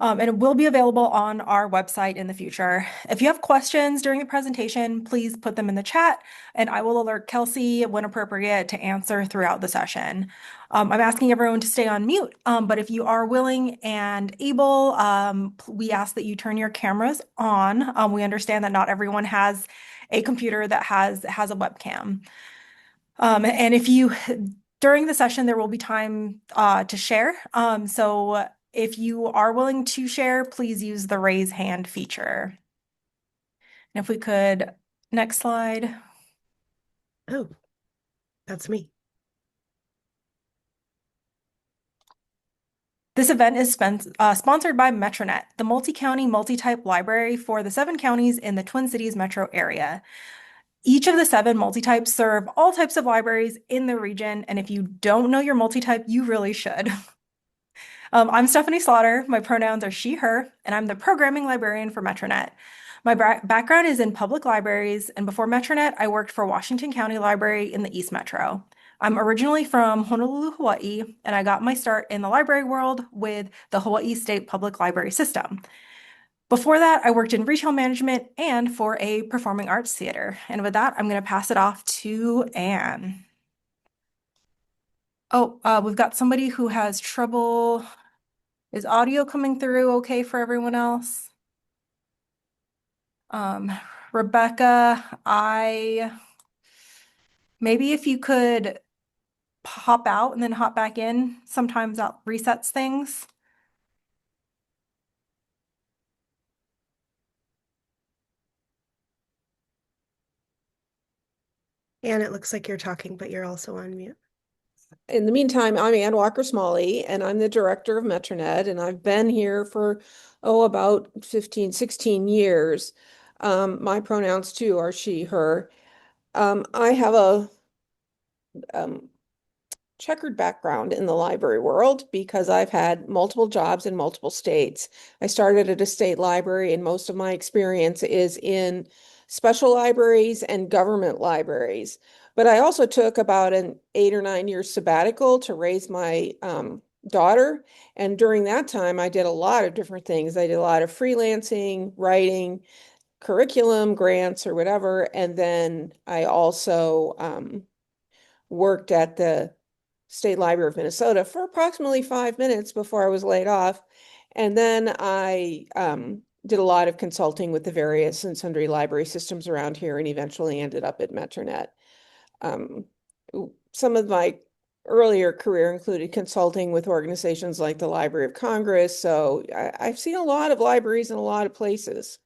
And it will be available on our website in the future. If you have questions during the presentation, please put them in the chat, and I will alert Kelsey when appropriate to answer throughout the session. I'm asking everyone to stay on mute, but if you are willing and able, we ask that you turn your cameras on. We understand that not everyone has a computer that has a webcam. And if you during the session, there will be time to share. So if you are willing to share, please use the raise hand feature. And if we could, next slide. Oh, that's me. This event is sponsored by Metronet, the multi-county, multi-type library for the 7 counties in the Twin Cities metro area. Each of the 7 multi-types serve all types of libraries in the region, and if you don't know your multi-type, you really should. I'm Stephanie Slaughter. My pronouns are she, her, and I'm the programming librarian for Metronet. My background is in public libraries, and before Metronet, I worked for Washington County Library in the East Metro. I'm originally from Honolulu, Hawaii, and I got my start in the library world with the Hawaii State Public Library System. Before that, I worked in retail management and for a performing arts theater. And with that, I'm going to pass it off to Anne. Oh, we've got somebody who has trouble. Is audio coming through okay for everyone else? Um, Rebecca, maybe if you could hop out and then hop back in, sometimes that resets things. And it looks like you're talking, but you're also on mute. In the meantime, I'm Ann Walker-Smalley, and I'm the director of Metronet, and I've been here for, about 15, 16 years. My pronouns too are she, her. I have a um, checkered background in the library world because I've had multiple jobs in multiple states. I started at a state library, and most of my experience is in special libraries and government libraries. But I also took about an 8 or 9 year sabbatical to raise my daughter. And during that time, I did a lot of different things. I did a lot of freelancing, writing, curriculum, grants, or whatever. And then I also worked at the State Library of Minnesota for approximately 5 minutes before I was laid off. And then I did a lot of consulting with the various and sundry library systems around here and eventually ended up at Metronet. Um, some of my earlier career included consulting with organizations like the Library of Congress. So I've seen a lot of libraries in a lot of places.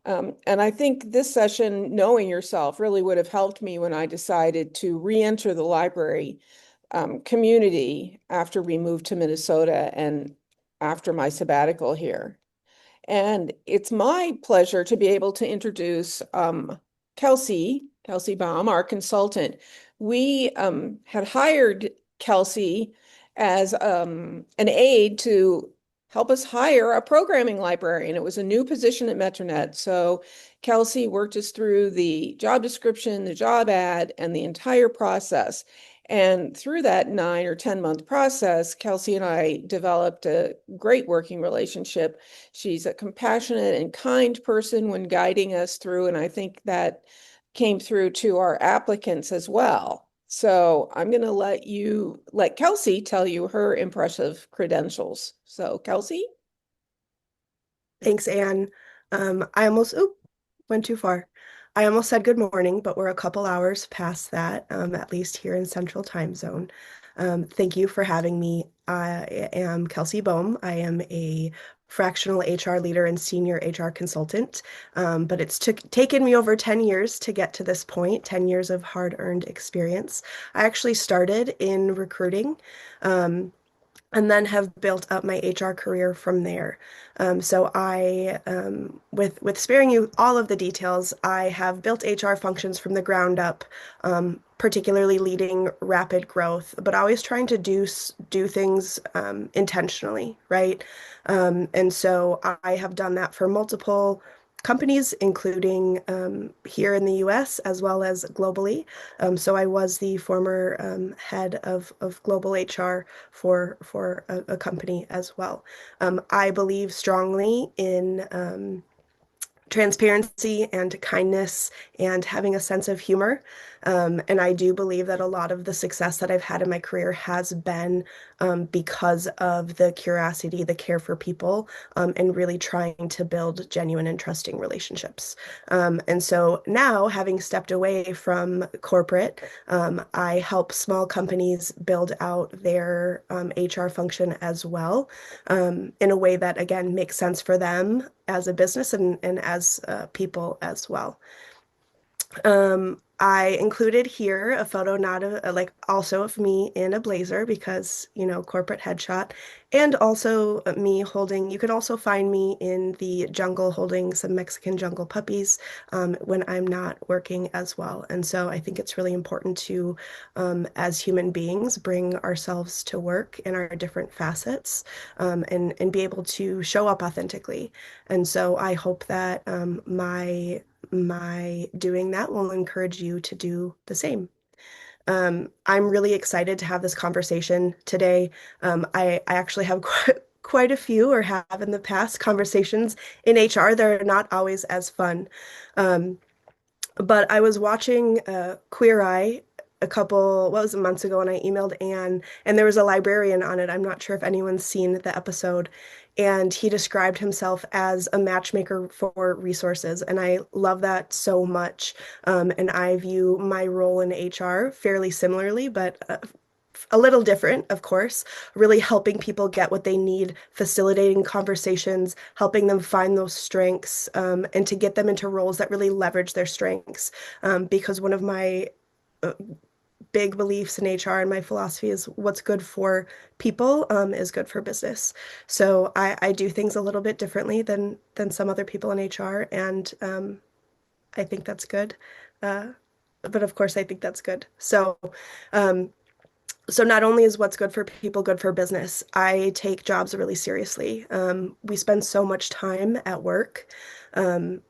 And I think this session, knowing yourself, really would have helped me when I decided to re-enter the library community after we moved to Minnesota and after my sabbatical here. And it's my pleasure to be able to introduce Kelsey Baum, our consultant. We had hired Kelsey as an aide to help us hire a programming librarian. It was a new position at Metronet. So Kelsey worked us through the job description, the job ad, and the entire process. And through that 9 or 10 month process, Kelsey and I developed a great working relationship. She's a compassionate and kind person when guiding us through, and I think that came through to our applicants as well. So I'm going to let Kelsey tell you her impressive credentials. So Kelsey? Thanks, Anne. I almost, went too far. I almost said good morning, but we're a couple hours past that, at least here in Central Time Zone. Thank you for having me. I am Kelsey Bohm. I am a fractional HR leader and senior HR consultant, but it's taken me over 10 years to get to this point, 10 years of hard-earned experience. I actually started in recruiting. And then have built up my HR career from there. So with sparing you all of the details, I have built HR functions from the ground up, particularly leading rapid growth, but always trying to do things intentionally, right? And so I have done that for multiple companies, including here in the US as well as globally. So I was the former head of global HR for a company as well. I believe strongly in transparency and kindness and having a sense of humor. And I do believe that a lot of the success that I've had in my career has been because of the curiosity, the care for people, and really trying to build genuine and trusting relationships. And so now, having stepped away from corporate, I help small companies build out their HR function as well, in a way that, again, makes sense for them as a business and as people as well. I included here a photo, not like also of me in a blazer because, you know, corporate headshot, and also me holding, you can also find me in the jungle holding some Mexican jungle puppies when I'm not working as well. And so I think it's really important to, as human beings, bring ourselves to work in our different facets and be able to show up authentically. And so I hope that my doing that will encourage you to do the same. I'm really excited to have this conversation today. I actually have quite a few, or have in the past, conversations in HR. They're not always as fun. Um, but I was watching Queer Eye what was it, months ago, and I emailed Anne, and there was a librarian on it. I'm not sure if anyone's seen the episode. And he described himself as a matchmaker for resources. And I love that so much. And I view my role in HR fairly similarly, but a little different, of course, really helping people get what they need, facilitating conversations, helping them find those strengths, and to get them into roles that really leverage their strengths. Because one of my uh, big beliefs in HR and my philosophy is what's good for people is good for business. So I do things a little bit differently than some other people in HR, and I think that's good. Uh, but of course, I think that's good. Um, so not only is what's good for people good for business, I take jobs really seriously. We spend so much time at work. Um,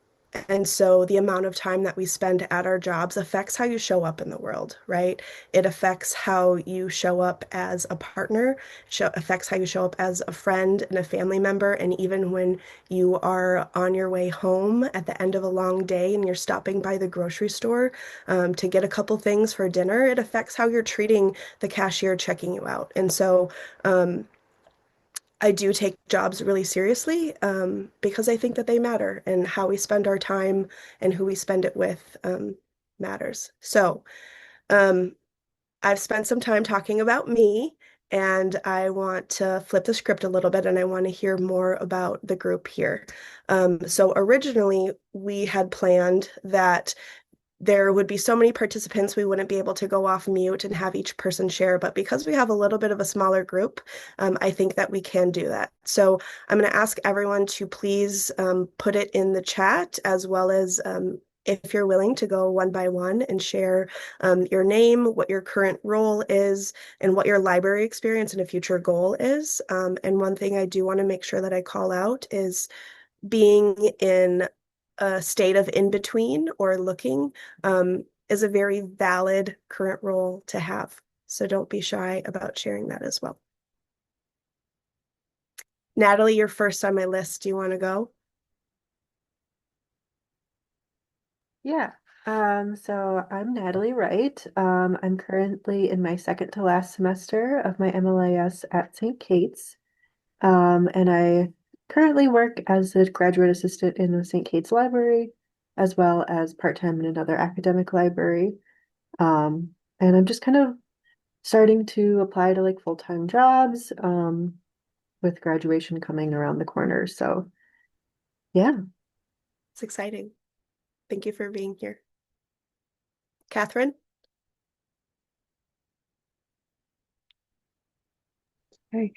and so the amount of time that we spend at our jobs affects how you show up in the world, right? It affects how you show up as a partner, affects how you show up as a friend and a family member. And even when you are on your way home at the end of a long day and you're stopping by the grocery store to get a couple things for dinner, it affects how you're treating the cashier checking you out. And so I do take jobs really seriously because I think that they matter, and how we spend our time and who we spend it with matters. So um, I've spent some time talking about me, and I want to flip the script a little bit, and I want to hear more about the group here. So originally, we had planned that there would be so many participants, we wouldn't be able to go off mute and have each person share. But because we have a little bit of a smaller group, I think that we can do that. So I'm going to ask everyone to please put it in the chat, as well as if you're willing to go one by one and share your name, what your current role is, and what your library experience and a future goal is. And one thing I do want to make sure that I call out is being in a state of in between or looking is a very valid current role to have. So don't be shy about sharing that as well. Natalie, you're first on my list. Do you want to go? Yeah. So I'm Natalie Wright. I'm currently in my second to last semester of my MLIS at St. Kate's. And I currently work as a graduate assistant in the St. Kate's Library, as well as part-time in another academic library. And I'm just kind of starting to apply to like full-time jobs, with graduation coming around the corner. So yeah. It's exciting. Thank you for being here. Catherine? Hi.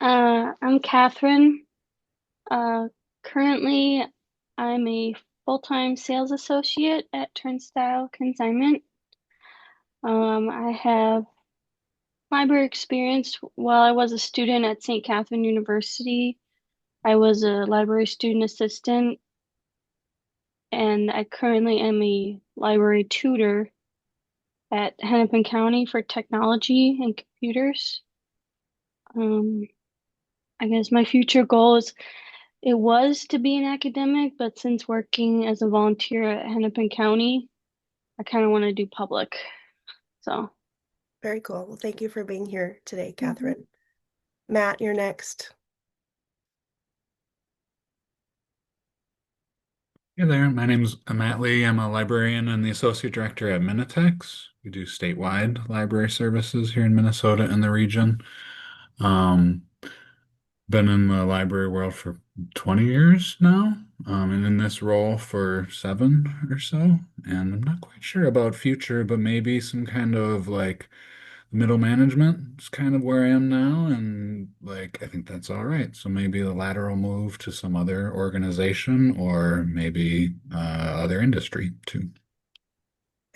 I'm Catherine. Uh, Currently, I'm a full-time sales associate at Turnstile Consignment. I have library experience while I was a student at St. Catherine University. I was a library student assistant, and I currently am a library tutor at Hennepin County for technology and computers. I guess my future goal is it was to be an academic, but since working as a volunteer at Hennepin County, I kind of want to do public. So, Very cool. Well, thank you for being here today, Catherine. Matt, you're next. Hey there, my name's Matt Lee. I'm a librarian and the associate director at Minitex. We do statewide library services here in Minnesota and the region. Um, been in the library world for 20 years now, and in this role for 7 or so. And I'm not quite sure about future, but maybe some kind of like middle management is kind of where I am now, and like I think that's all right. So maybe a lateral move to some other organization or maybe other industry too.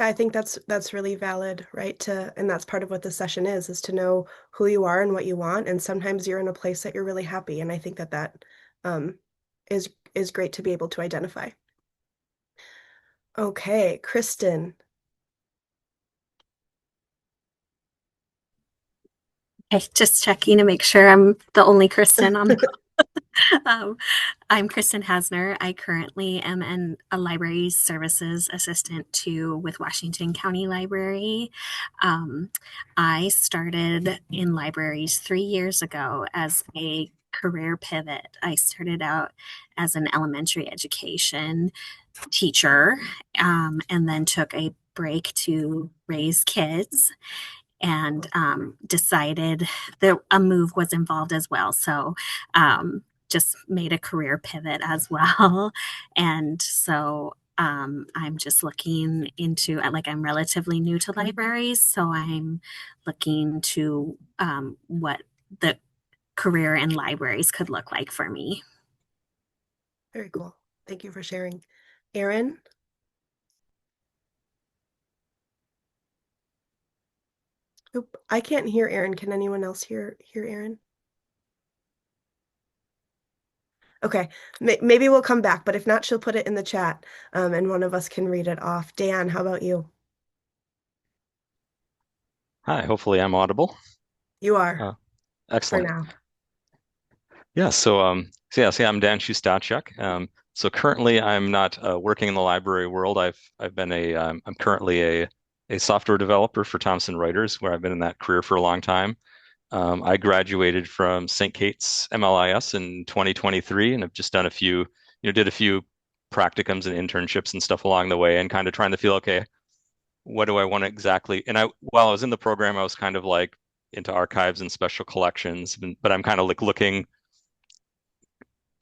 I think that's really valid, right? And that's part of what this session is to know who you are and what you want. And sometimes you're in a place that you're really happy. And I think that um, is great to be able to identify. Okay, Kristen. Okay, just checking to make sure I'm the only Kristen on the I'm Kristen Hasner. I currently am a library services assistant with Washington County Library. I started in libraries 3 years ago as a career pivot. I started out as an elementary education teacher, and then took a break to raise kids, and decided that a move was involved as well. So just made a career pivot as well. And so I'm just looking into, like, I'm relatively new to libraries. So I'm looking to what the career in libraries could look like for me. Very cool. Thank you for sharing. Erin? Oop, I can't hear Erin. Can anyone else hear Erin? Okay, maybe we'll come back, but if not, she'll put it in the chat, and one of us can read it off. Dan, how about you? Hi, hopefully I'm audible. You are, for Excellent. now. Yeah, so I'm Dan Shustachuk. So currently I'm not working in the library world. I've been I'm currently a software developer for Thomson Reuters, where I've been in that career for a long time. I graduated from St. Kate's MLIS in 2023, and have just done did a few practicums and internships and stuff along the way, and kind of trying to feel, okay, what do I want exactly? And while I was in the program, I was kind of like into archives and special collections, but I'm kind of like looking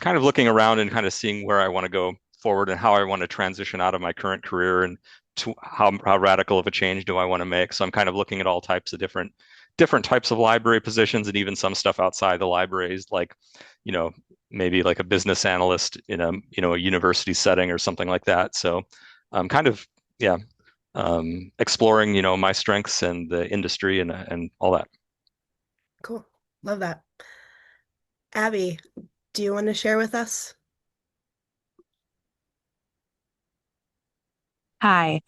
around and kind of seeing where I want to go forward and how I want to transition out of my current career, and to how radical of a change do I want to make. So I'm kind of looking at all types of different types of library positions, and even some stuff outside the libraries, like, maybe like a business analyst in a university setting or something like that. So I'm kind of, yeah, exploring, my strengths and the industry and all that. Cool. Love that. Abby, do you want to share with us? Hi,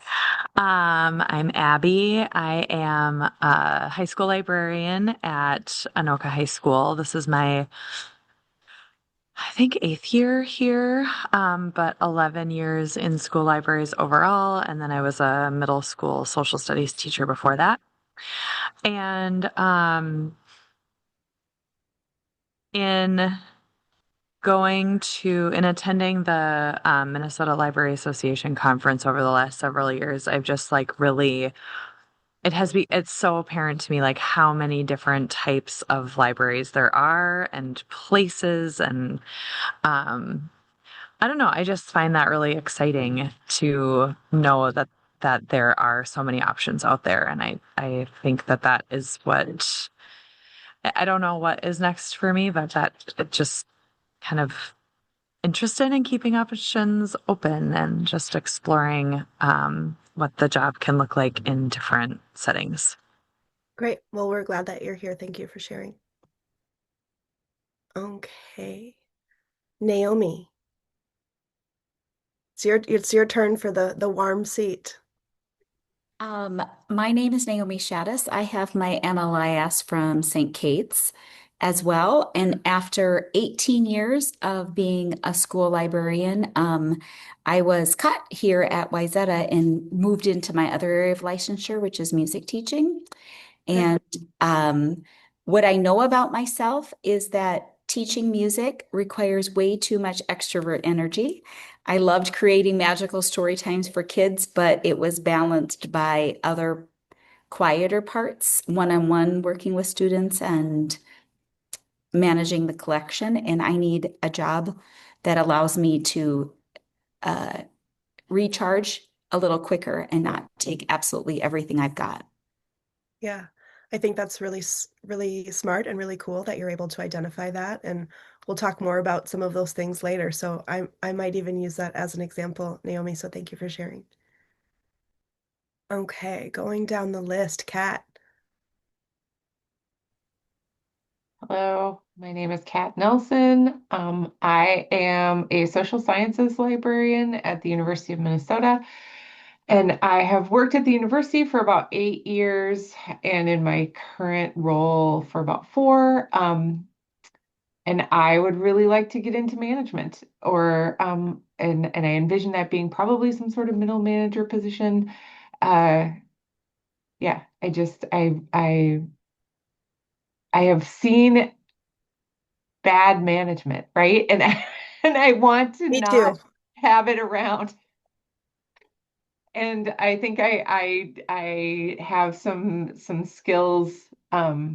I'm Abby. I am a high school librarian at Anoka High School. This is my, I think, 8th year here, but 11 years in school libraries overall. And then I was a middle school social studies teacher before that. And in attending the Minnesota Library Association conference over the last several years, I've just like really, it's so apparent to me like how many different types of libraries there are and places, and I don't know, I just find that really exciting to know that there are so many options out there, and I think that is what, I don't know what is next for me, but that it just kind of interested in keeping options open and just exploring what the job can look like in different settings. Great. Well, we're glad that you're here. Thank you for sharing. Okay. Naomi. It's your turn for the warm seat. My name is Naomi Shaddis. I have my MLIS from St. Kate's as well. And after 18 years of being a school librarian, I was cut here at Wayzata and moved into my other area of licensure, which is music teaching. And what I know about myself is that teaching music requires way too much extrovert energy. I loved creating magical story times for kids, but it was balanced by other quieter parts, one-on-one working with students and managing the collection. And I need a job that allows me to recharge a little quicker and not take absolutely everything I've got. Yeah, I think that's really smart and really cool that you're able to identify that. And we'll talk more about some of those things later. So I might even use that as an example, Naomi. So thank you for sharing. Okay, going down the list, Kat. Hello, my name is Kat Nelson. I am a social sciences librarian at the University of Minnesota, and I have worked at the university for about 8 years, and in my current role for about 4. And I would really like to get into management, and I envision that being probably some sort of middle manager position. Yeah, I have seen bad management, right? And and I want to Me not too. have it around. And I think I have some skills that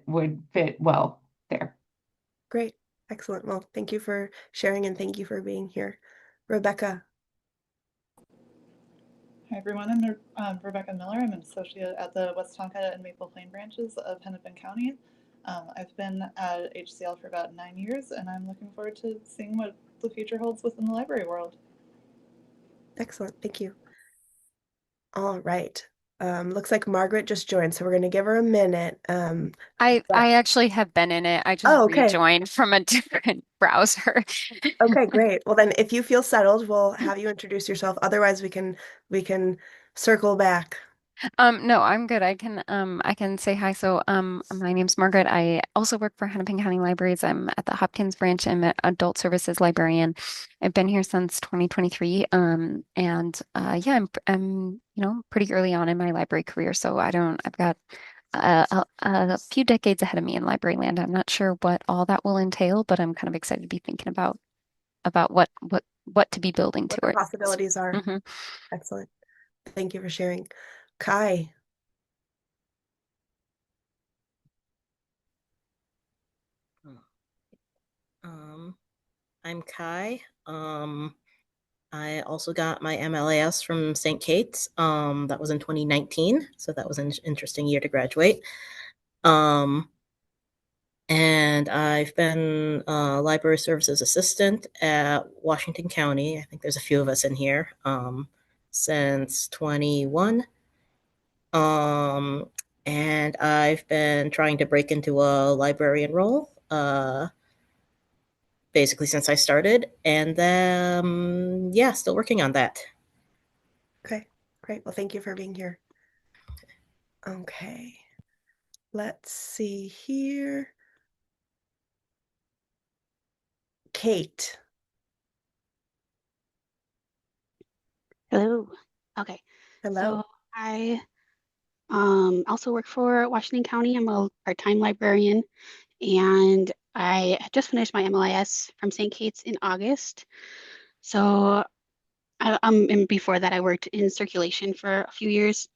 would fit well there. Great. Excellent. Well, thank you for sharing and thank you for being here. Rebecca. Hi everyone, I'm Rebecca Miller. I'm an associate at the Westonka and Maple Plain branches of Hennepin County. I've been at HCL for about 9 years, and I'm looking forward to seeing what the future holds within the library world. Excellent. Thank you. All right. Looks like Margaret just joined, so we're going to give her a minute. I But- actually have been in it. I just Oh, okay. rejoined from a different browser. Okay, great. Well, then if you feel settled, we'll have you introduce yourself. Otherwise, we can circle back. No, I'm good. I can say hi. So my name's Margaret. I also work for Hennepin County Libraries. I'm at the Hopkins branch. I'm an adult services librarian. I've been here since 2023. And yeah, I'm pretty early on in my library career, so I've got a few decades ahead of me in library land. I'm not sure what all that will entail, but I'm kind of excited to be thinking about what to be building What the towards. possibilities are. Mhm. Excellent. Thank you for sharing. Kai. I'm Kai. I also got my MLAS from St. Kate's. That was in 2019, so that was an interesting year to graduate. And I've been a library services assistant at Washington County. I think there's a few of us in here since 21. And I've been trying to break into a librarian role basically since I started. And yeah, still working on that. Okay, great. Well, thank you for being here. Okay. Let's see here. Kate. Hello. Okay. Hello. So I also work for Washington County. I'm a part-time librarian, and I had just finished my MLIS from St. Kate's in August. So and before that, I worked in circulation for a few years.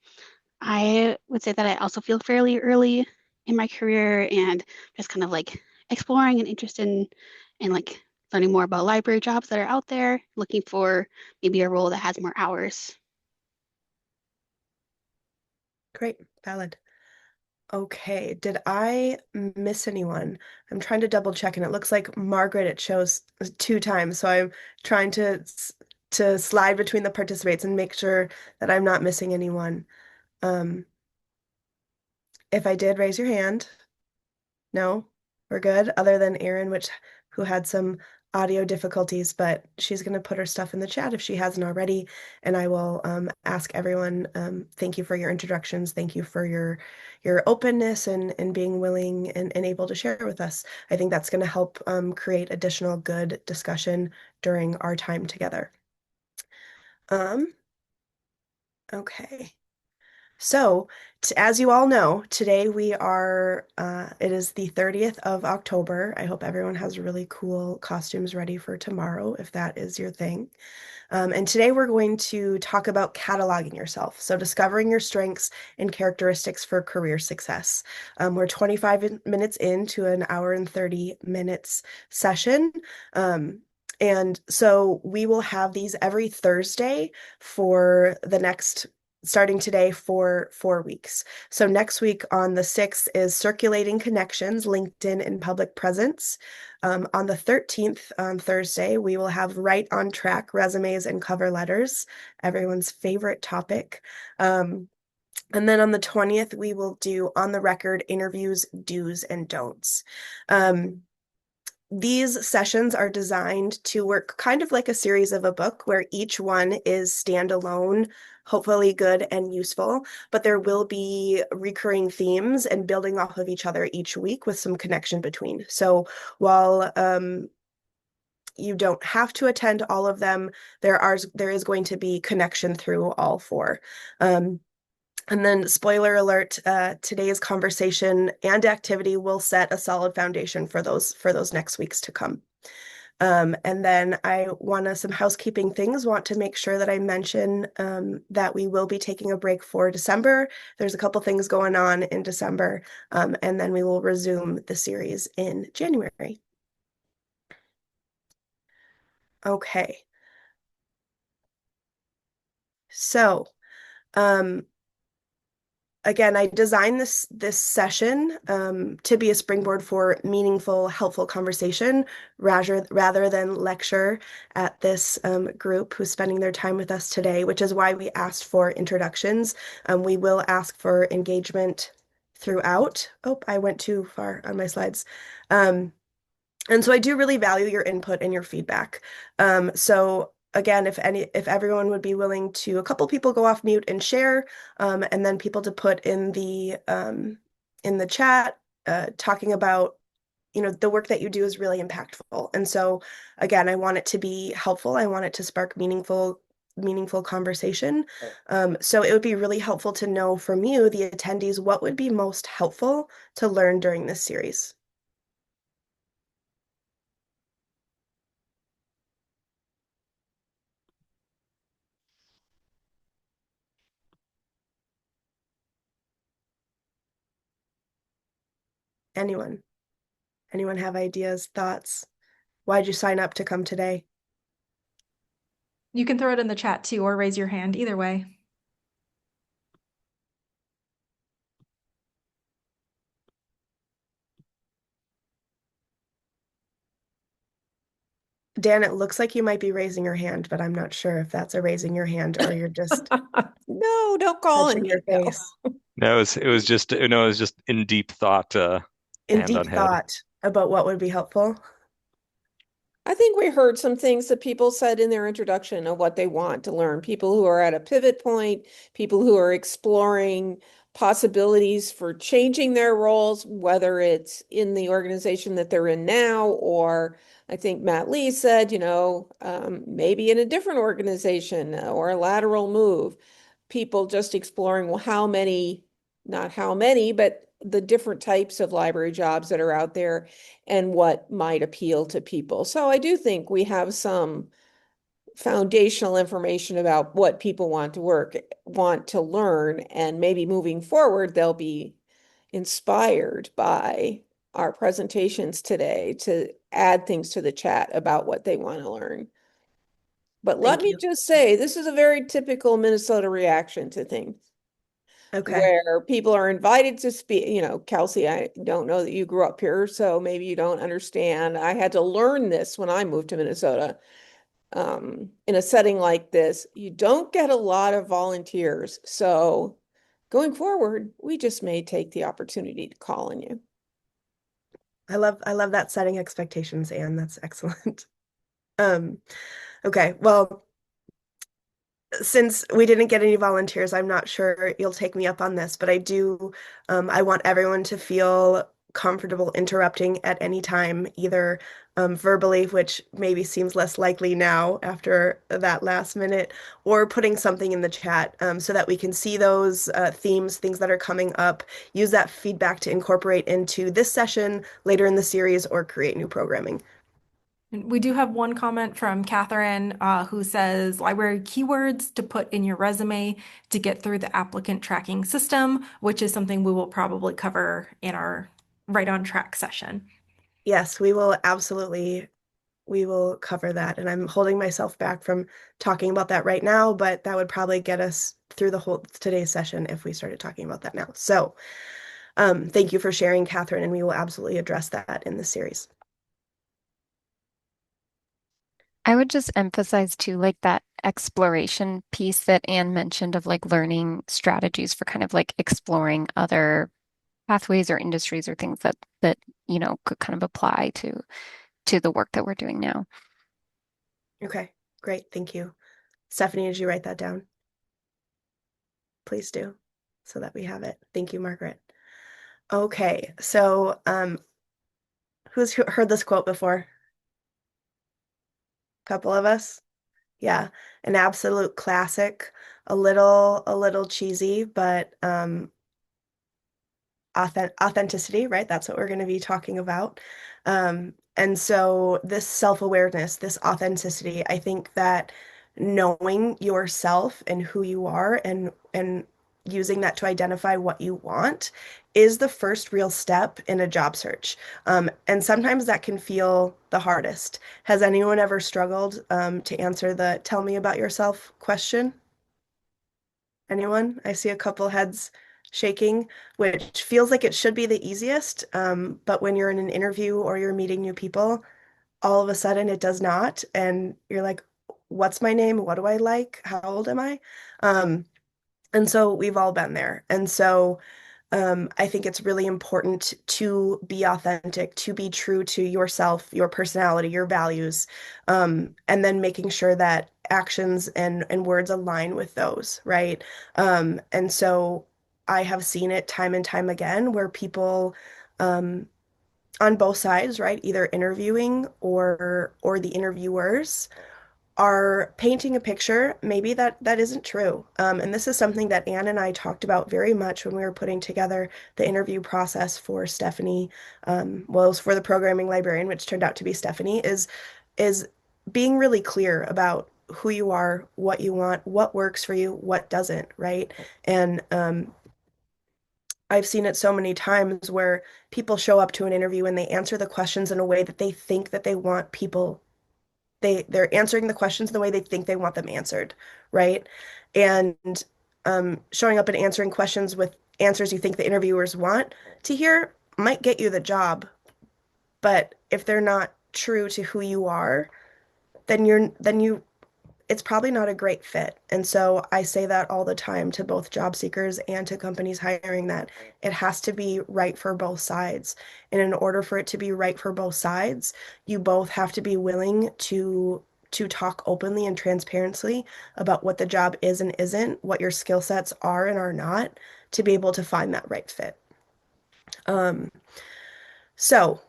I would say that I also feel fairly early in my career and just kind of like exploring and interested in like learning more about library jobs that are out there, looking for maybe a role that has more hours. Great. Valid. Okay. Did I miss anyone? I'm trying to double check, and it looks like Margaret, it shows 2 times. So I'm trying to slide between the participates and make sure that I'm not missing anyone. If I did, raise your hand. No, we're good. Other than Aaron, who had some audio difficulties, but she's going to put her stuff in the chat if she hasn't already. And I will ask everyone, thank you for your introductions. Thank you for your openness and being willing and able to share with us. I think that's going to help create additional good discussion during our time together. Okay. So, as you all know, today it is the 30th of October. I hope everyone has really cool costumes ready for tomorrow, if that is your thing. And today we're going to talk about cataloging yourself. So, discovering your strengths and characteristics for career success. We're 25 minutes into an hour and 30 minutes session. And so we will have these every Thursday for the next starting today for 4 weeks. So next week on the 6th is Circulating Connections, LinkedIn and Public Presence. On the 13th, on Thursday, we will have Right on Track, Resumes and Cover Letters, everyone's favorite topic. And then on the 20th, we will do On the Record, Interviews, Do's and Don'ts. These sessions are designed to work kind of like a series of a book where each one is standalone, hopefully good and useful, but there will be recurring themes and building off of each other each week with some connection between. So while you don't have to attend all of them, there is going to be connection through all four. And then, spoiler alert, today's conversation and activity will set a solid foundation for those next weeks to come. And then I some housekeeping things, want to make sure that I mention that we will be taking a break for December. There's a couple things going on in December, and then we will resume the series in January. Okay. So, again, I designed this session to be a springboard for meaningful, helpful conversation rather than lecture at this group who's spending their time with us today, which is why we asked for introductions. We will ask for engagement throughout. Oh, I went too far on my slides. And so I do really value your input and your feedback. So again, if everyone would be willing to, a couple people go off mute and share, and then people to put in the chat, talking about, the work that you do is really impactful. And so again, I want it to be helpful. I want it to spark meaningful conversation. So it would be really helpful to know from you, the attendees, what would be most helpful to learn during this series. Anyone have ideas, thoughts? Why'd you sign up to come today? You can throw it in the chat too, or raise your hand, either way. Dan, it looks like you might be raising your hand, but I'm not sure if that's a raising your hand or you're just No, don't call touching in your face. No, it was just in deep thought, In hand deep on head. thought about what would be helpful. I think we heard some things that people said in their introduction of what they want to learn. People who are at a pivot point, people who are exploring possibilities for changing their roles, whether it's in the organization that they're in now, or I think Matt Lee said, maybe in a different organization or a lateral move. People just exploring, well, not how many, but the different types of library jobs that are out there and what might appeal to people. So I do think we have some foundational information about what people want to learn, and maybe moving forward, they'll be inspired by our presentations today to add things to the chat about what they want to learn. But let me just say, this is a very typical Minnesota reaction to things. Okay. Where people are invited to speak. Kelsey, I don't know that you grew up here, so maybe you don't understand. I had to learn this when I moved to Minnesota. In a setting like this, you don't get a lot of volunteers. So going forward, we just may take the opportunity to call on you. I love that setting expectations, Anne. That's excellent. Okay, well, since we didn't get any volunteers, I'm not sure you'll take me up on this, but I want everyone to feel comfortable interrupting at any time, either verbally, which maybe seems less likely now after that last minute, or putting something in the chat so that we can see those themes, things that are coming up, use that feedback to incorporate into this session later in the series or create new programming. And we do have one comment from Catherine who says library keywords to put in your resume to get through the applicant tracking system, which is something we will probably cover in our Right on Track session. Yes, we will cover that. And I'm holding myself back from talking about that right now, but that would probably get us through the whole today's session if we started talking about that now. So thank you for sharing, Catherine, and we will absolutely address that in the series. I would just emphasize too, like that exploration piece that Anne mentioned of like learning strategies for kind of like exploring other pathways or industries or things that could kind of apply to the work that we're doing now. Okay, great. Thank you. Stephanie, did you write that down? Please do, so that we have it. Thank you, Margaret. Okay, so who's heard this quote before? Couple of us? Yeah, an absolute classic, a little cheesy, but authenticity, right? That's what we're going to be talking about. And so this self-awareness, this authenticity, I think that knowing yourself and who you are and using that to identify what you want is the first real step in a job search. And sometimes that can feel the hardest. Has anyone ever struggled to answer the tell me about yourself question? Anyone? I see a couple heads shaking, which feels like it should be the easiest. But when you're in an interview or you're meeting new people, all of a sudden it does not. And you're like, what's my name? What do I like? How old am I? And so we've all been there. And so I think it's really important to be authentic, to be true to yourself, your personality, your values, and then making sure that actions and words align with those, right? And so I have seen it time and time again where people on both sides, right, either interviewing or the interviewers are painting a picture maybe that isn't true. And this is something that Anne and I talked about very much when we were putting together the interview process for Stephanie. Well, it was for the programming librarian, which turned out to be Stephanie, is being really clear about who you are, what you want, what works for you, what doesn't, right? And I've seen it so many times where people show up to an interview and they answer the questions in a way that they think that they want people they're answering the questions the way they think they want them answered, right? And showing up and answering questions with answers you think the interviewers want to hear might get you the job, but if they're not true to who you are, then it's probably not a great fit. And so I say that all the time to both job seekers and to companies hiring that it has to be right for both sides. And in order for it to be right for both sides, you both have to be willing to talk openly and transparently about what the job is and isn't, what your skill sets are and are not, to be able to find that right fit. Um, so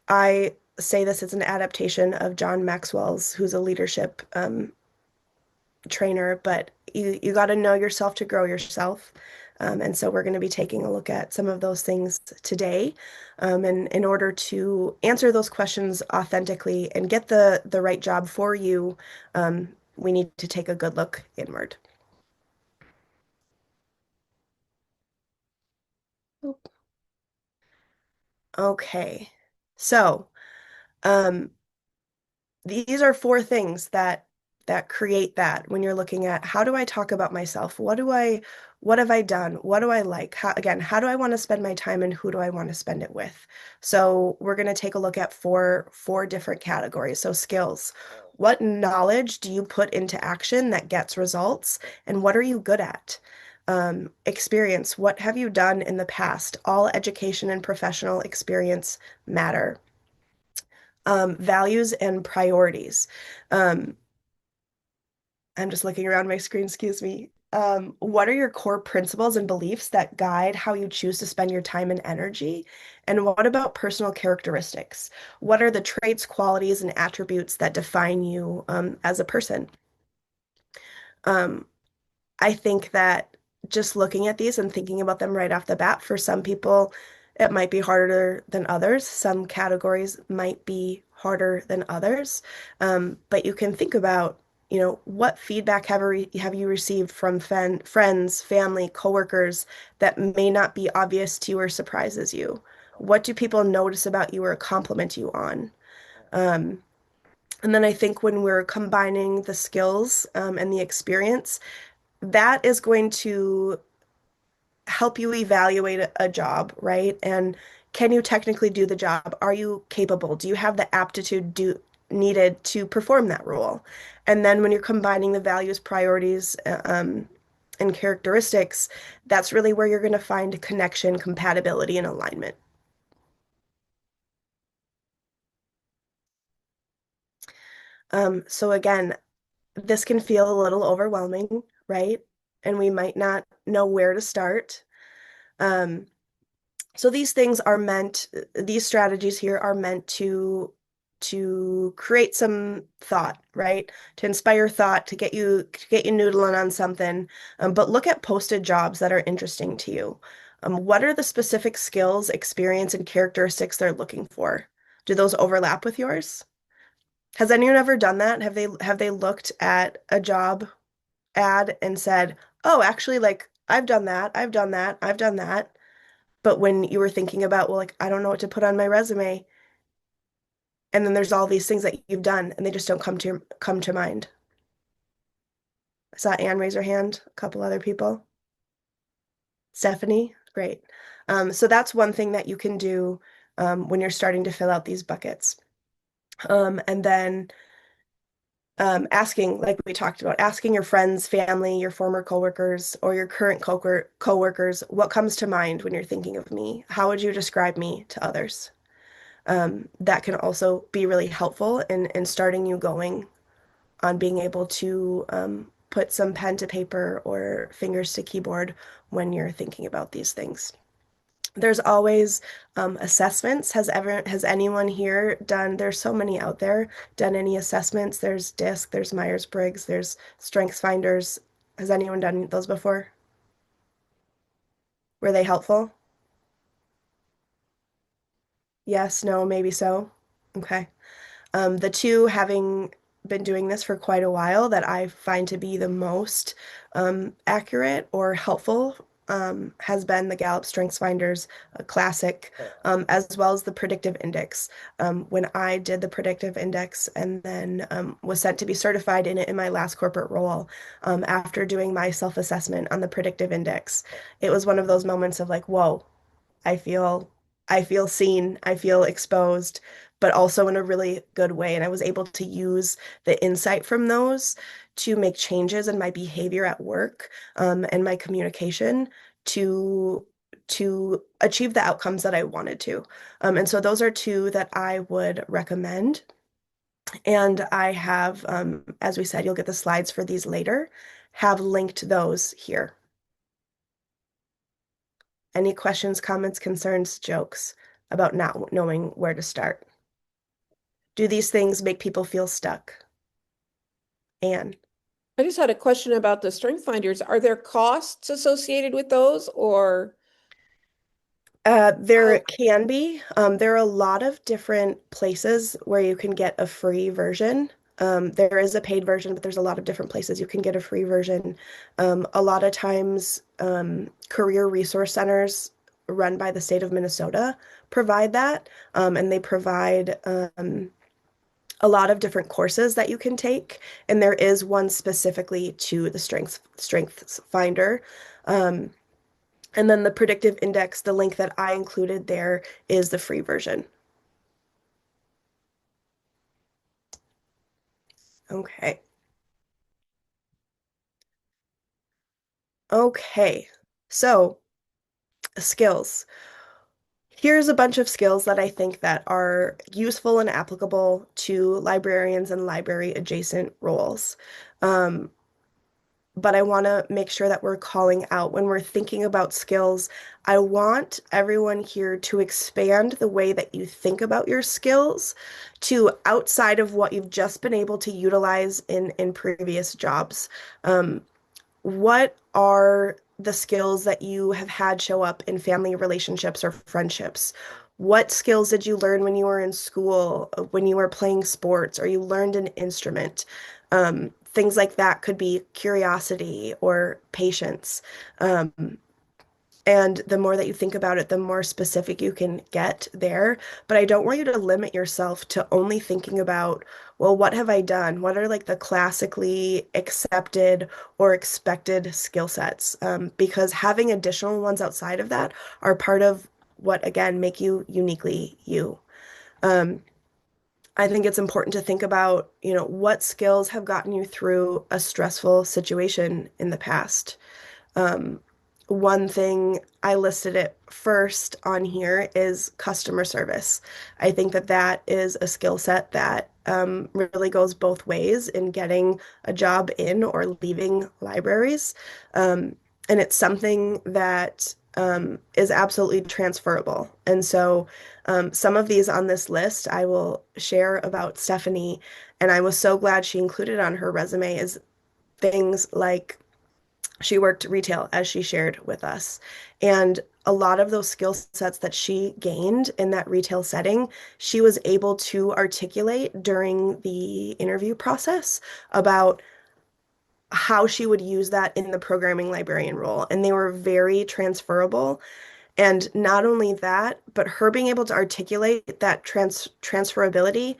I say this as an adaptation of John Maxwell's, who's a leadership trainer, but you got to know yourself to grow yourself. And so we're going to be taking a look at some of those things today. And in order to answer those questions authentically and get the right job for you, we need to take a good look inward. Okay, so these are four things that create that when you're looking at how do I talk about myself? What have I done? What do I like? How do I want to spend my time and who do I want to spend it with? So we're going to take a look at four different categories. So skills. What knowledge do you put into action that gets results? And what are you good at? Experience. What have you done in the past? All education and professional experience matter. Values and priorities. Um, I'm just looking around my screen, excuse me. What are your core principles and beliefs that guide how you choose to spend your time and energy? And what about personal characteristics? What are the traits, qualities, and attributes that define you as a person? Um, I think that just looking at these and thinking about them right off the bat, for some people, it might be harder than others. Some categories might be harder than others. But you can think about, what feedback have you received from friends, family, coworkers that may not be obvious to you or surprises you? What do people notice about you or compliment you on? Um, and then I think when we're combining the skills and the experience, that is going to help you evaluate a job, right? And can you technically do the job? Are you capable? Do you have the aptitude needed to perform that role? And then when you're combining the values, priorities, and characteristics, that's really where you're going to find connection, compatibility, and alignment. So again, this can feel a little overwhelming, right? And we might not know where to start. So these strategies here are meant to create some thought, right? To inspire thought, to get you noodling on something. But look at posted jobs that are interesting to you. What are the specific skills, experience, and characteristics they're looking for? Do those overlap with yours? Has anyone ever done that? Have they looked at a job ad and said, "Oh, actually, like I've done that, I've done that, I've done that." But when you were thinking about, well, like, I don't know what to put on my resume, and then there's all these things that you've done, and they just don't come to mind. I saw Anne raise her hand, a couple other people. Stephanie, great. So that's one thing that you can do when you're starting to fill out these buckets. And then asking, like we talked about, asking your friends, family, your former coworkers, or your current coworkers, what comes to mind when you're thinking of me? How would you describe me to others? That can also be really helpful in starting you going on being able to put some pen to paper or fingers to keyboard when you're thinking about these things. There's always assessments. Has anyone here done, there's so many out there, done any assessments? There's DISC, there's Myers-Briggs, there's Strengths Finders. Has anyone done those before? Were they helpful? Yes, no, maybe so. Okay. The two, having been doing this for quite a while, that I find to be the most accurate or helpful has been the Gallup Strengths Finders Classic, as well as the Predictive Index. When I did the Predictive Index and then was sent to be certified in it in my last corporate role, after doing my self-assessment on the Predictive Index, it was one of those moments of like, whoa, I feel I feel seen, I feel exposed, but also in a really good way. And I was able to use the insight from those to make changes in my behavior at work, and my communication to achieve the outcomes that I wanted to. And so those are two that I would recommend. And I have, as we said, you'll get the slides for these later, have linked those here. Any questions, comments, concerns, jokes about not knowing where to start? Do these things make people feel stuck? Anne? I just had a question about the strength finders. Are there costs associated with those or? There can be. There are a lot of different places where you can get a free version. There is a paid version, but there's a lot of different places you can get a free version. A lot of times, career resource centers run by the state of Minnesota provide that, and they provide a lot of different courses that you can take, and there is one specifically to the Strengths Finder. And then the Predictive Index, the link that I included there is the free version. Okay. Okay, so skills. here's a bunch of skills that I think that are useful and applicable to librarians and library adjacent roles. But I want to make sure that we're calling out when we're thinking about skills. I want everyone here to expand the way that you think about your skills to outside of what you've just been able to utilize in previous jobs. What are the skills that you have had show up in family relationships or friendships? What skills did you learn when you were in school, when you were playing sports, or you learned an instrument? Things like that could be curiosity or patience. Um, and the more that you think about it, the more specific you can get there. But I don't want you to limit yourself to only thinking about, well, what have I done? What are like the classically accepted or expected skill sets? Because having additional ones outside of that are part of what, again, make you uniquely you. Um, I think it's important to think about, what skills have gotten you through a stressful situation in the past. Um, One thing I listed it first on here is customer service. I think that that is a skill set that really goes both ways in getting a job in or leaving libraries. And it's something that is absolutely transferable. And so some of these on this list I will share about Stephanie, and I was so glad she included on her resume is things like she worked retail, as she shared with us. And a lot of those skill sets that she gained in that retail setting, she was able to articulate during the interview process about how she would use that in the programming librarian role. And they were very transferable. And not only that, but her being able to articulate that transferability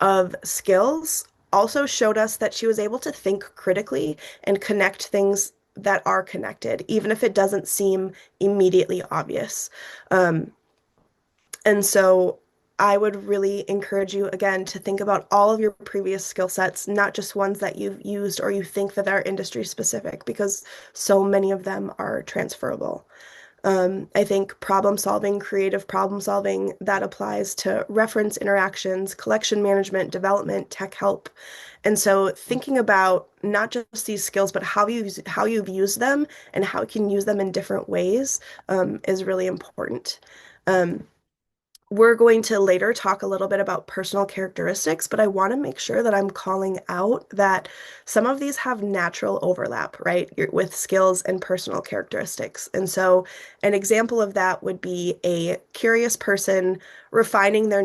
of skills also showed us that she was able to think critically and connect things that are connected, even if it doesn't seem immediately obvious. Um, and so I would really encourage you again to think about all of your previous skill sets, not just ones that you've used or you think that are industry specific, because so many of them are transferable. I think problem solving, creative problem solving, that applies to reference interactions, collection management, development, tech help. And so thinking about not just these skills, but how you've used them and how you can use them in different ways is really important. Um, we're going to later talk a little bit about personal characteristics, but I want to make sure that I'm calling out that some of these have natural overlap, right, with skills and personal characteristics. And so an example of that would be a curious person refining that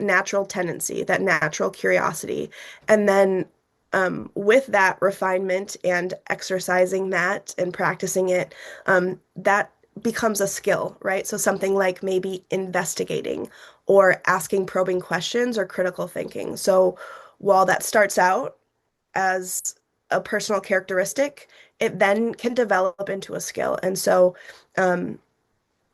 natural tendency, that natural curiosity, and then with that refinement and exercising that and practicing it, that becomes a skill, right? So something like maybe investigating or asking probing questions or critical thinking. So while that starts out as a personal characteristic, it then can develop into a skill. And so,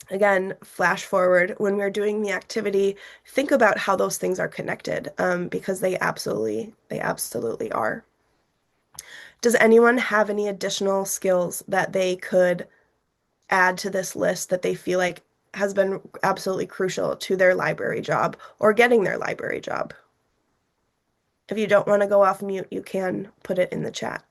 again, flash forward when we're doing the activity, think about how those things are connected, because they absolutely are. Does anyone have any additional skills that they could add to this list that they feel like has been absolutely crucial to their library job or getting their library job? If you don't want to go off mute, you can put it in the chat.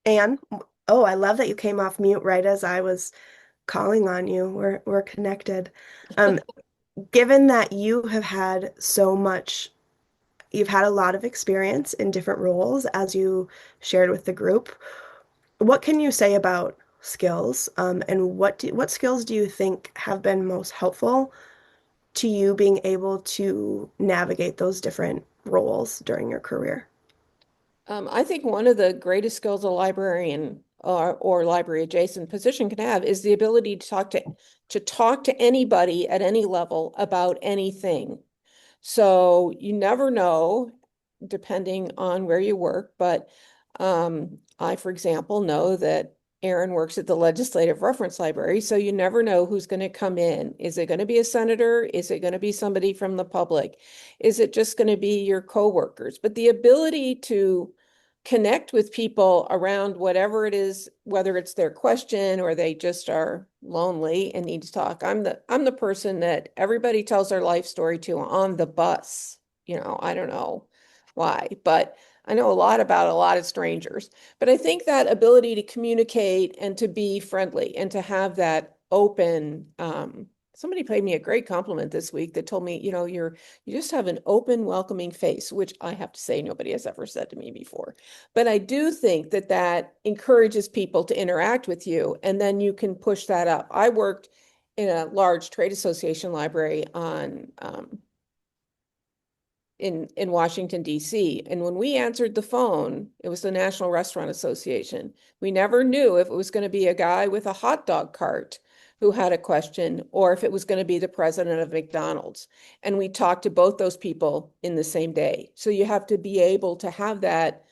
Anne, oh, I love that you came off mute right as I was calling on you. We're connected. Given that you have had you've had a lot of experience in different roles as you shared with the group, what can you say about skills? And what skills do you think have been most helpful to you being able to navigate those different roles during your career? I think one of the greatest skills a librarian or library adjacent position can have is the ability to talk to anybody at any level about anything. So you never know, depending on where you work, but I, for example, know that Aaron works at the Legislative Reference Library, so you never know who's going to come in. Is it going to be a senator? Is it going to be somebody from the public? Is it just going to be your coworkers? But the ability to connect with people around whatever it is, whether it's their question or they just are lonely and need to talk. I'm the person that everybody tells their life story to on the bus. I don't know why, but I know a lot about a lot of strangers. But I think that ability to communicate and to be friendly and to have that open, somebody paid me a great compliment this week that told me, you just have an open, welcoming face, which I have to say nobody has ever said to me before. But I do think that that encourages people to interact with you, and then you can push that up. I worked in a large trade association library in Washington, D.C. And when we answered the phone, it was the National Restaurant Association. We never knew if it was going to be a guy with a hot dog cart who had a question or if it was going to be the president of McDonald's. And we talked to both those people in the same day. So you have to be able to have that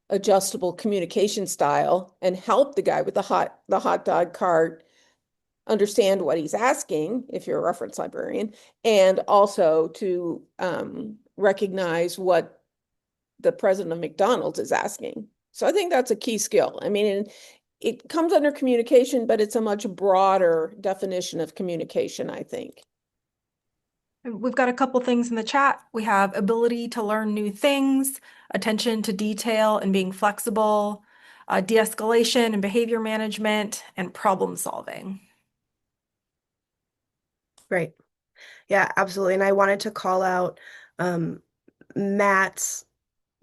adjustable communication style and help the guy with the hot dog cart understand what he's asking if you're a reference librarian, and also to recognize what the president of McDonald's is asking. So I think that's a key skill. I mean, it comes under communication, but it's a much broader definition of communication, I think. We've got a couple things in the chat. We have ability to learn new things, attention to detail and being flexible, de-escalation and behavior management, and problem solving. Great. Yeah, absolutely. And I wanted to call out Matt's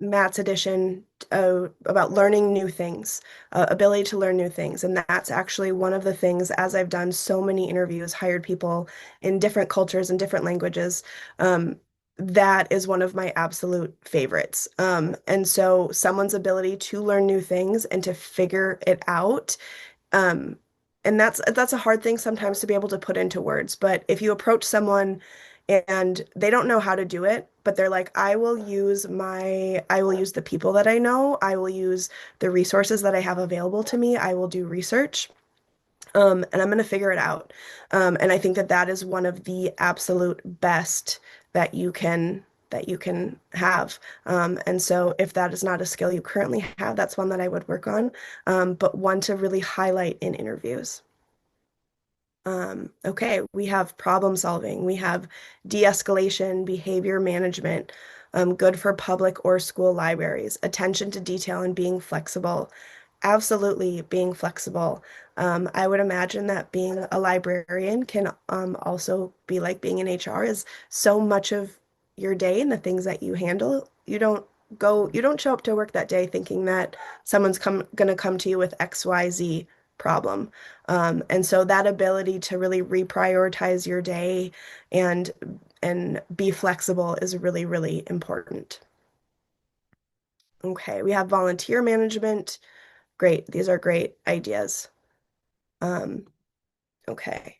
addition about learning new things, ability to learn new things. And that's actually one of the things, as I've done so many interviews, hired people in different cultures and different languages, that is one of my absolute favorites. And so someone's ability to learn new things and to figure it out, and that's a hard thing sometimes to be able to put into words. But if you approach someone and they don't know how to do it, but they're like, I will use the people that I know, I will use the resources that I have available to me, I will do research, and I'm going to figure it out. And I think that is one of the absolute best that you can have. And so if that is not a skill you currently have, that's one that I would work on, but one to really highlight in interviews. Okay, we have problem solving, we have de-escalation, behavior management, good for public or school libraries, attention to detail and being flexible. Absolutely being flexible. I would imagine that being a librarian can also be like being in HR, is so much of your day and the things that you handle. You don't show up to work that day thinking that someone's gonna come to you with XYZ problem. And so that ability to really reprioritize your day and be flexible is really, really important. Okay, we have volunteer management. Great, these are great ideas. Okay.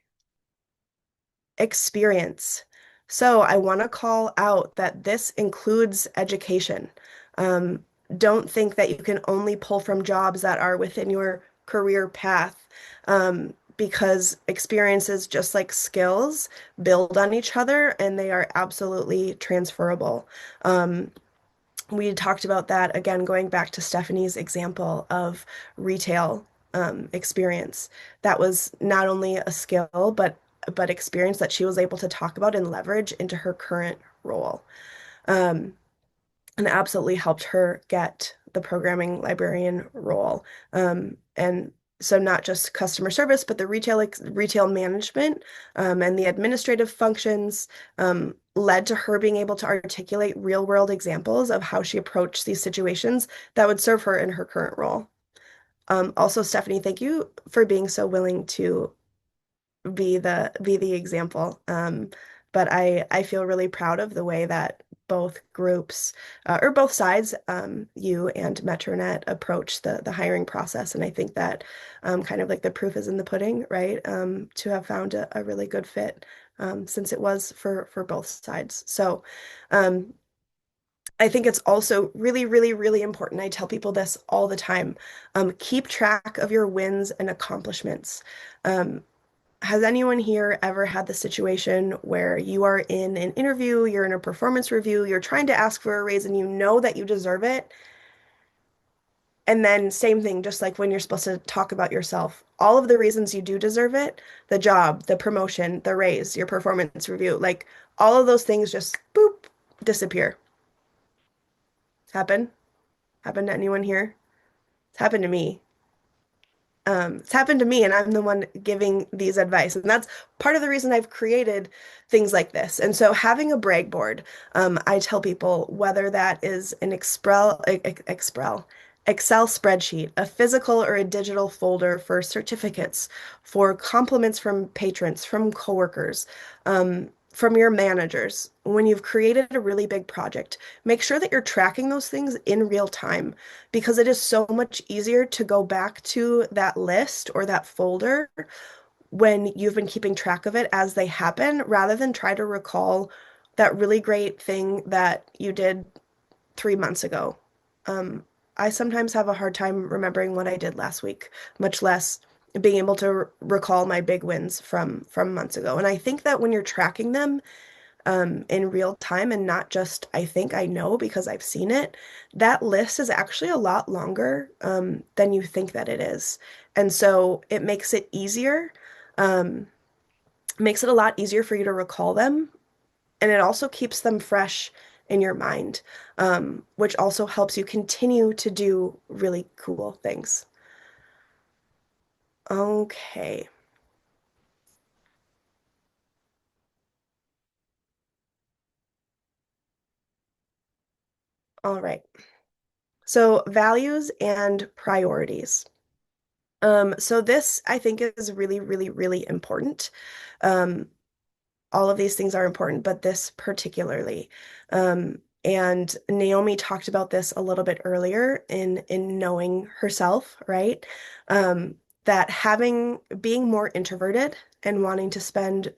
Experience. So I want to call out that this includes education. Don't think that you can only pull from jobs that are within your career path, because experiences, just like skills, build on each other and they are absolutely transferable. We talked about that again, going back to Stephanie's example of retail experience. That was not only a skill, but experience that she was able to talk about and leverage into her current role. And absolutely helped her get the programming librarian role. And so not just customer service, but the retail management and the administrative functions led to her being able to articulate real world examples of how she approached these situations that would serve her in her current role. Also, Stephanie, thank you for being so willing to be the example. But I feel really proud of the way that both groups or both sides, you and Metronet, approach the hiring process. And I think that kind of like the proof is in the pudding, right? To have found a really good fit, since it was for both sides. So I think it's also really, really, really important. I tell people this all the time. Keep track of your wins and accomplishments. Um, has anyone here ever had the situation where you are in an interview, you're in a performance review, you're trying to ask for a raise and you know that you deserve it? And then same thing, just like when you're supposed to talk about yourself, all of the reasons you do deserve it, the job, the promotion, the raise, your performance review, like all of those things just boop, disappear. Happen? Happen to anyone here? It's happened to me. It's happened to me, and I'm the one giving these advice. And that's part of the reason I've created things like this. And so having a brag board, I tell people whether that is an Excel spreadsheet, a physical or a digital folder for certificates, for compliments from patrons, from coworkers, from your managers. When you've created a really big project, make sure that you're tracking those things in real time because it is so much easier to go back to that list or that folder when you've been keeping track of it as they happen rather than try to recall that really great thing that you did 3 months ago. I sometimes have a hard time remembering what I did last week, much less being able to recall my big wins from months ago. And I think that when you're tracking them in real time and not just I think I know because I've seen it, that list is actually a lot longer than you think that it is. And so it makes it easier, makes it a lot easier for you to recall them. And it also keeps them fresh in your mind, which also helps you continue to do really cool things. Okay. All right. So values and priorities. So this I think is really, really, really important. Um, all of these things are important, but this particularly. And Naomi talked about this a little bit earlier in knowing herself, right? That being more introverted and wanting to spend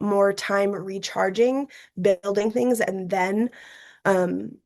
more time recharging, building things, um,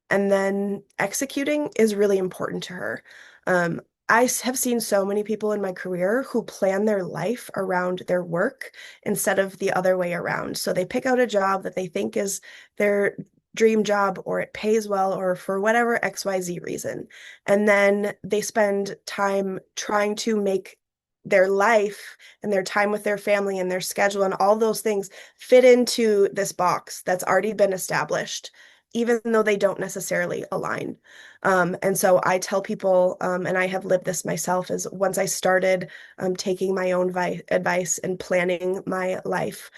and then executing is really important to her. Um, have seen so many people in my career who plan their life around their work instead of the other way around. So they pick out a job that they think is their dream job or it pays well or for whatever XYZ reason. And then they spend time trying to make their life and their time with their family and their schedule and all those things fit into this box that's already been established even though they don't necessarily align. And so I tell people, and I have lived this myself, is once I started taking my own advice and planning my life,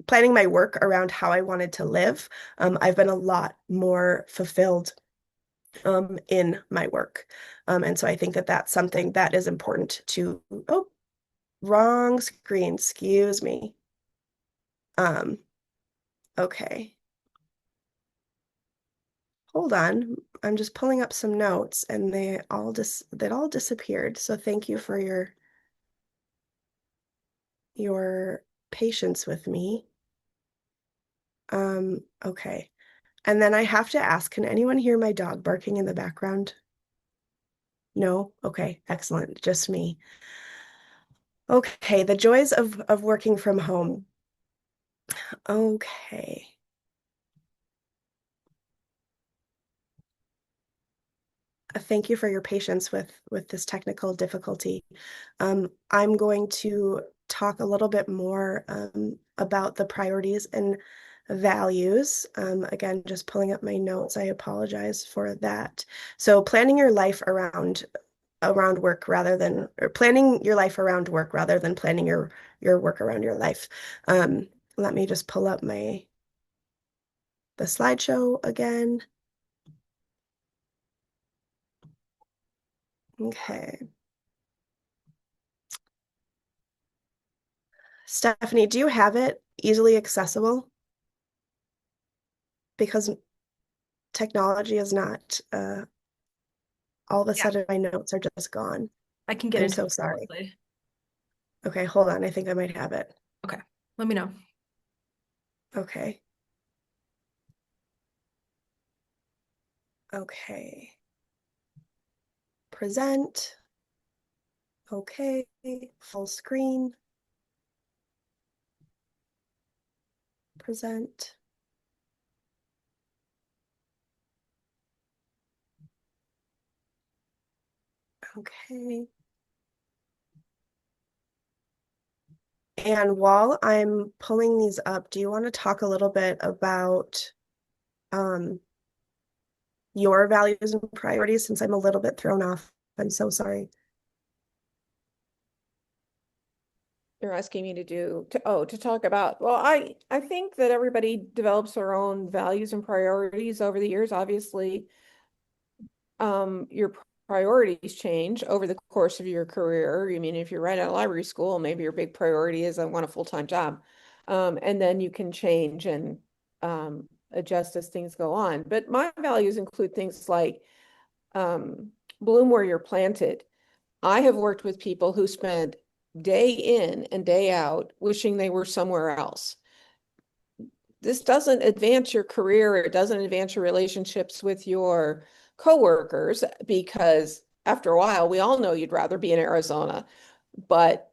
planning my work around how I wanted to live, I've been a lot more fulfilled in my work. And so I think that that's something that is important to, oh, wrong screen, excuse me. Okay. Hold on, I'm just pulling up some notes and they all disappeared. So thank you for your patience with me. Okay. And then I have to ask, can anyone hear my dog barking in the background? No? Okay, excellent. Just me. Okay, the joys of working from home. Okay. Thank you for your patience with this technical difficulty. I'm going to talk a little bit more about the priorities and values. Again, just pulling up my notes. I apologize for that. So planning your life around work rather than, or planning your life around work rather than planning your work around your life. Let me just pull up the slideshow again. Okay. Stephanie, do you have it easily accessible? Because technology is not, all of a sudden my notes are just gone. I can get I'm into so it sorry. quickly. Okay, hold on. I think I might have it. Okay, let me know. Okay. Okay. Present. Okay, full screen. Present. Okay. And while I'm pulling these up, do you want to talk a little bit about your values and priorities, since I'm a little bit thrown off? I'm so sorry. You're asking me to talk about, well, I think that everybody develops their own values and priorities over the years. Obviously, your priorities change over the course of your career. I mean, if you're right out of library school, maybe your big priority is I want a full-time job. And then you can change and adjust as things go on. But my values include things like bloom where you're planted. I have worked with people who spent day in and day out wishing they were somewhere else. This doesn't advance your career. It doesn't advance your relationships with your coworkers, because after a while, we all know you'd rather be in Arizona, but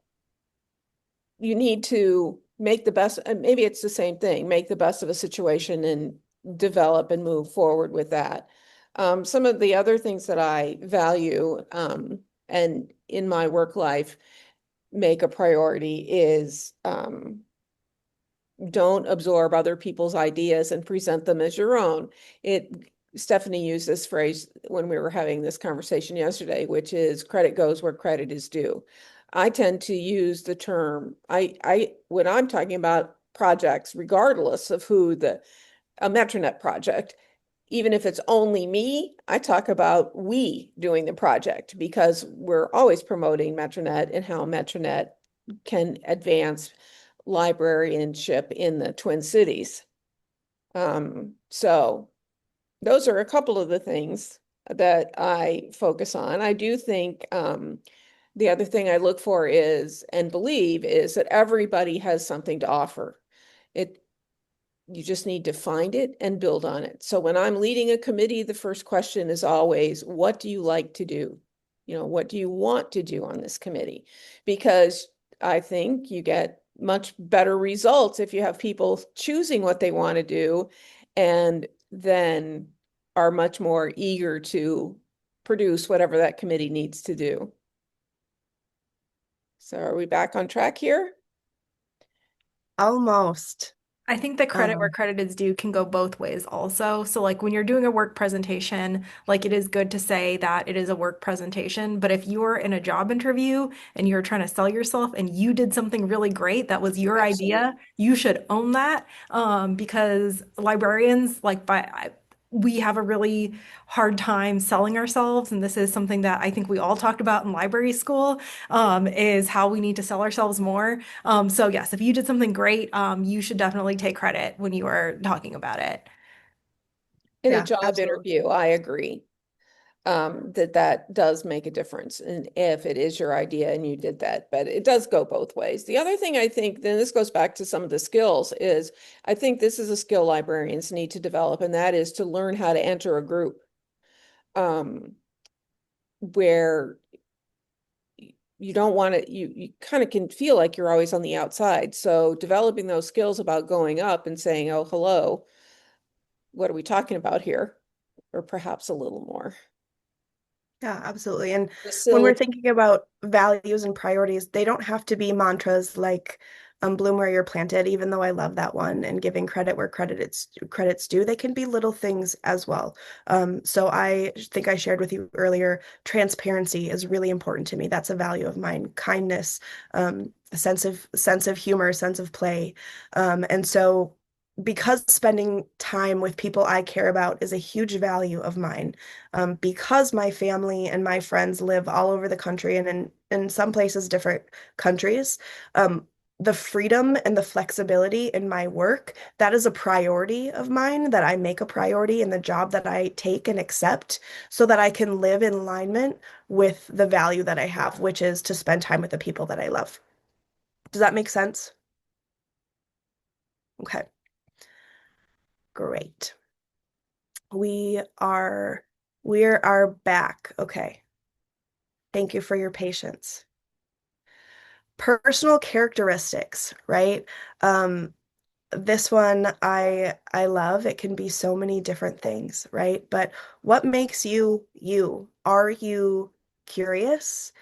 you need to make the best, and maybe it's the same thing, make the best of a situation and develop and move forward with that. Some of the other things that I value and in my work life make a priority is don't absorb other people's ideas and present them as your own. Stephanie used this phrase when we were having this conversation yesterday, which is credit goes where credit is due. I tend to use the term, when I'm talking about projects, regardless of a Metronet project, even if it's only me, I talk about we doing the project, because we're always promoting Metronet and how Metronet can advance librarianship in the Twin Cities. So those are a couple of the things that I focus on. I do think the other thing I look for is and believe is that everybody has something to offer. You just need to find it and build on it. So when I'm leading a committee, the first question is always, what do you like to do? What do you want to do on this committee? Because I think you get much better results if you have people choosing what they want to do and then are much more eager to produce whatever that committee needs to do. So are we back on track here? Almost. I think the credit where credit is due can go both ways also. So like when you're doing a work presentation, like it is good to say that it is a work presentation, but if you're in a job interview and you're trying to sell yourself and you did something really great that was your idea, you should own that. Because librarians, we have a really hard time selling ourselves, and this is something that I think we all talked about in library school, is how we need to sell ourselves more. So yes, if you did something great, you should definitely take credit when you are talking about it. In a Yeah, job absolutely. interview, I agree. That does make a difference. And if it is your idea and you did that, but it does go both ways. The other thing I think, then this goes back to some of the skills, is I think this is a skill librarians need to develop, and that is to learn how to enter a group where you don't want to, you kind of can feel like you're always on the outside. So developing those skills about going up and saying, oh, hello, what are we talking about here? Or perhaps a little more. Yeah, absolutely. And when we're Facilitate. thinking about values and priorities, they don't have to be mantras like bloom where you're planted, even though I love that one, and giving credit where credit's due. They can be little things as well. So I think I shared with you earlier, transparency is really important to me. That's a value of mine. Kindness, a sense of humor, sense of play. And so because spending time with people I care about is a huge value of mine, because my family and my friends live all over the country and in some places different countries, the freedom and the flexibility in my work, that is a priority of mine, that I make a priority in the job that I take and accept, so that I can live in alignment with the value that I have, which is to spend time with the people that I love. Does that make sense? Okay. Great. We are We are back. Okay. Thank you for your patience. Personal characteristics, right? This one I love. It can be so many different things, right? But what makes you you? Are you curious?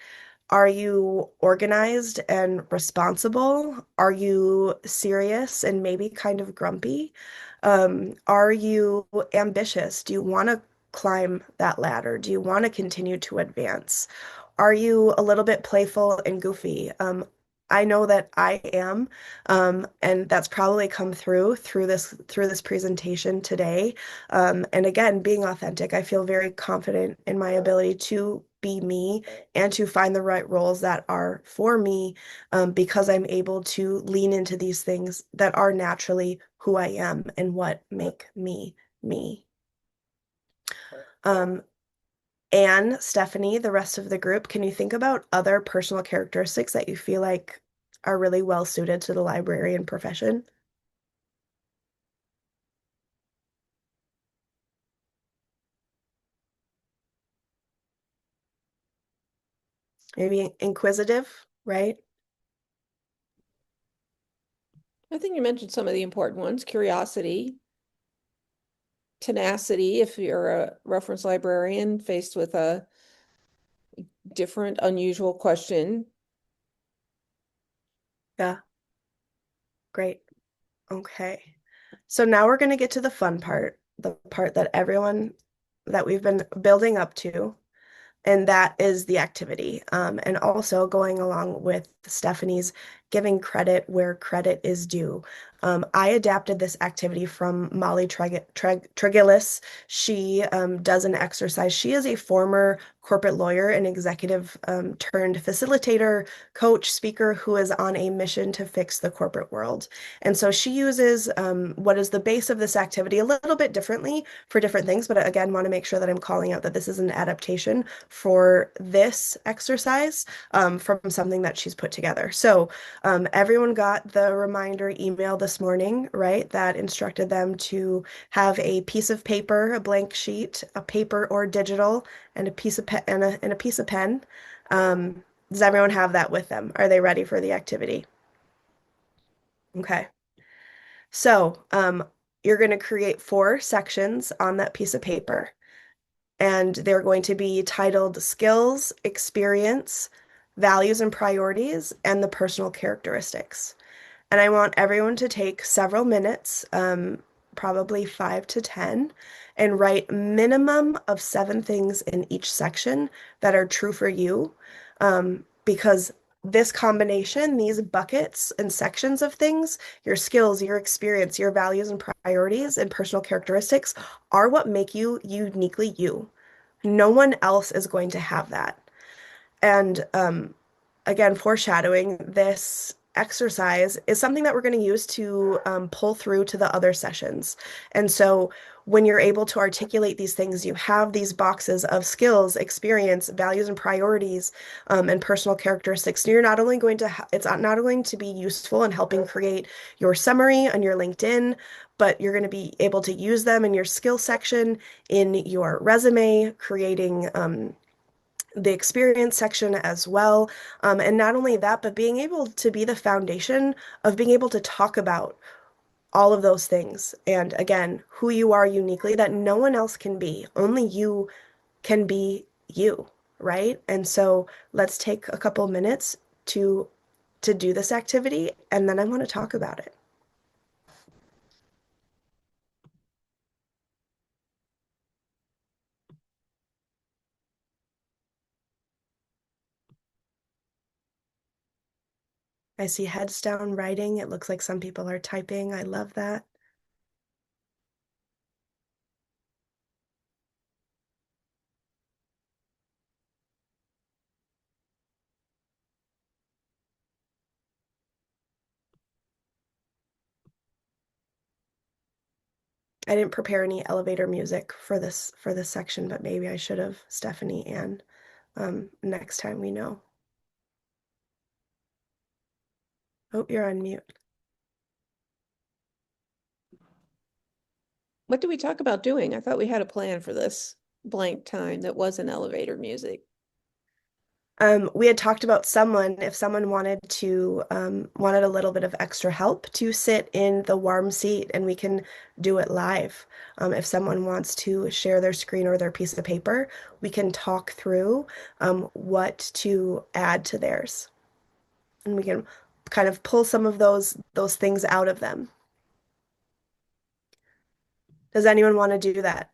Are you organized and responsible? Are you serious and maybe kind of grumpy? Are you ambitious? Do you want to climb that ladder? Do you want to continue to advance? Are you a little bit playful and goofy? I know that I am, and that's probably come through this presentation today. And again, being authentic, I feel very confident in my ability to be me and to find the right roles that are for me, because I'm able to lean into these things that are naturally who I am and what make me me. Um, Anne, Stephanie, the rest of the group, can you think about other personal characteristics that you feel like are really well suited to the librarian profession? Maybe inquisitive, right? I think you mentioned some of the important ones: curiosity, tenacity, if you're a reference librarian faced with a different, unusual question. Yeah, great. Okay. So now we're going to get to the fun part, the part that we've been building up to, and that is the activity. And also going along with Stephanie's giving credit where credit is due. I adapted this activity from Molly Tregilis. She does an exercise. She is a former corporate lawyer and executive turned facilitator, coach, speaker who is on a mission to fix the corporate world. And so she uses what is the base of this activity a little bit differently for different things, but again, want to make sure that I'm calling out that this is an adaptation for this exercise from something that she's put together. So everyone got the reminder email this morning, right, that instructed them to have a piece of paper, a blank sheet, a paper or digital, and a piece of and a piece of pen. Does everyone have that with them? Are they ready for the activity? Okay. So you're going to create 4 sections on that piece of paper, and they're going to be titled Skills, Experience, Values and Priorities, and the Personal Characteristics. And I want everyone to take several minutes, probably 5 to 10, and write minimum of 7 things in each section that are true for you. Because this combination, these buckets and sections of things, your skills, your experience, your values and priorities, and personal characteristics are what make you uniquely you. No one else is going to have that. And again, foreshadowing, this exercise is something that we're going to use to pull through to the other sessions. And so when you're able to articulate these things, you have these boxes of skills, experience, values and priorities, and personal characteristics. And you're not only going to, it's not only going to be useful in helping create your summary on your LinkedIn, but you're going to be able to use them in your skill section, in your resume, creating the experience section as well. And not only that, but being able to be the foundation of being able to talk about all of those things. And again, who you are uniquely that no one else can be. Only you can be you, right? And so let's take a couple minutes to do this activity, and then I want to talk about it. I see heads down writing. It looks like some people are typing. I love that. I didn't prepare any elevator music for this section, but maybe I should have, Stephanie, and next time we know. Oh, you're on mute. What did we talk about doing? I thought we had a plan for this. blank time that wasn't elevator music? We had talked about someone, if someone wanted a little bit of extra help to sit in the warm seat and we can do it live. If someone wants to share their screen or their piece of paper, we can talk through what to add to theirs. And we can kind of pull some of those things out of them. Does anyone want to do that?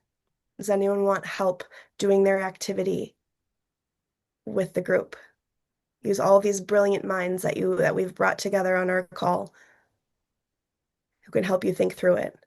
Does anyone want help doing their activity with the group? Use all these brilliant minds that we've brought together on our call who can help you think through it.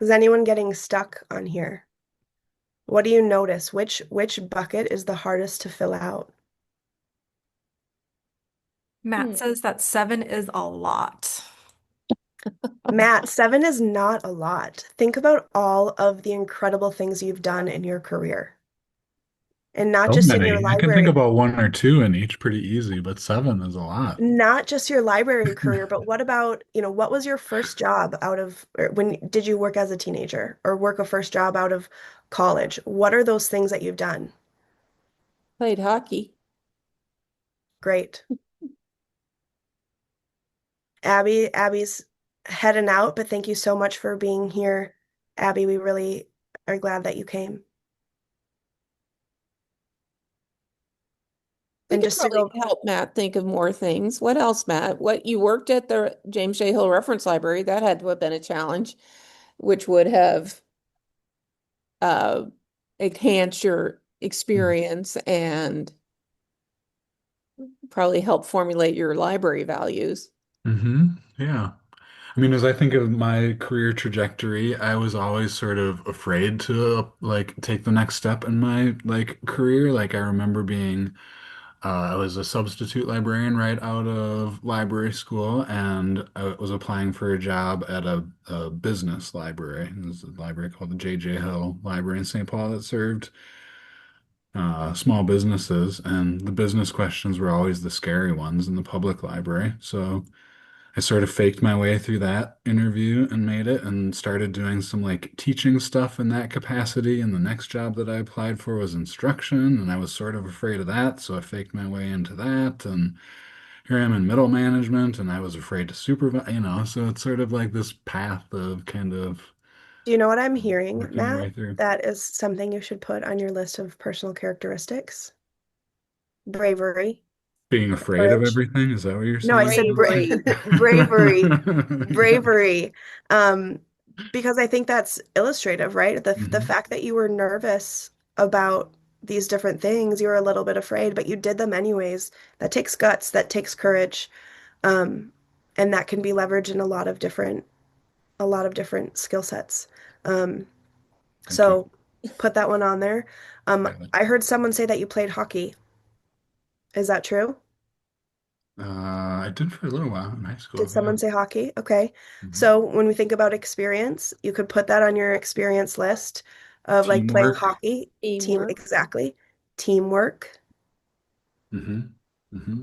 Is anyone getting stuck on here? What do you notice? Which bucket is the hardest to fill out? Matt says that 7 is a lot. Matt, 7 is not a lot. Think about all of the incredible things you've done in your career. And not So just in your many. I can think library, about one or two in each pretty easy, but seven is a lot. not just your library career, but what about, what was your first job out of, or when did you work as a teenager or work a first job out of college? What are those things that you've done? Played hockey. Great. Abby's heading out, but thank you so much for being here. Abby, we really are glad that you came. We And could just to probably go, help Matt think of more things. What else, Matt? What you worked at the James J. Hill Reference Library, that had to have been a challenge, which would have uh enhanced your experience and probably help formulate your library values. Yeah. I mean, as I think of my career trajectory, I was always sort of afraid to like take the next step in my like career. Like I remember being I was a substitute librarian right out of library school, and I was applying for a job at a business library. It was a library called the J.J. Hill Library in St. Paul that served small businesses, and the business questions were always the scary ones in the public library. So I sort of faked my way through that interview and made it and started doing some like teaching stuff in that capacity. And the next job that I applied for was instruction, and I was sort of afraid of that. So I faked my way into that. And here I am in middle management, and I was afraid to supervise. So it's sort of like this path of kind of do you know what I'm hearing, working your Matt? way through. That is something you should put on your list of personal characteristics. Bravery, Being afraid of courage. everything, is that what you're No, I saying? said Bravery. bravery, bravery. Um, because I think that's illustrative, right? The Mhm. fact that you were nervous about these different things, you were a little bit afraid, but you did them anyways. That takes guts, that takes courage. Um, and that can be leveraged in a lot of different skill sets. Um, Thank you. so put that one on there. Got it. I heard someone say that you played hockey. Is that true? I did for a little while in high Did school, yeah. someone say hockey? Okay. Mhm. So when we think about experience, you could put that on your experience list of like playing Teamwork. hockey, Teamwork. exactly. Teamwork, hmm hmm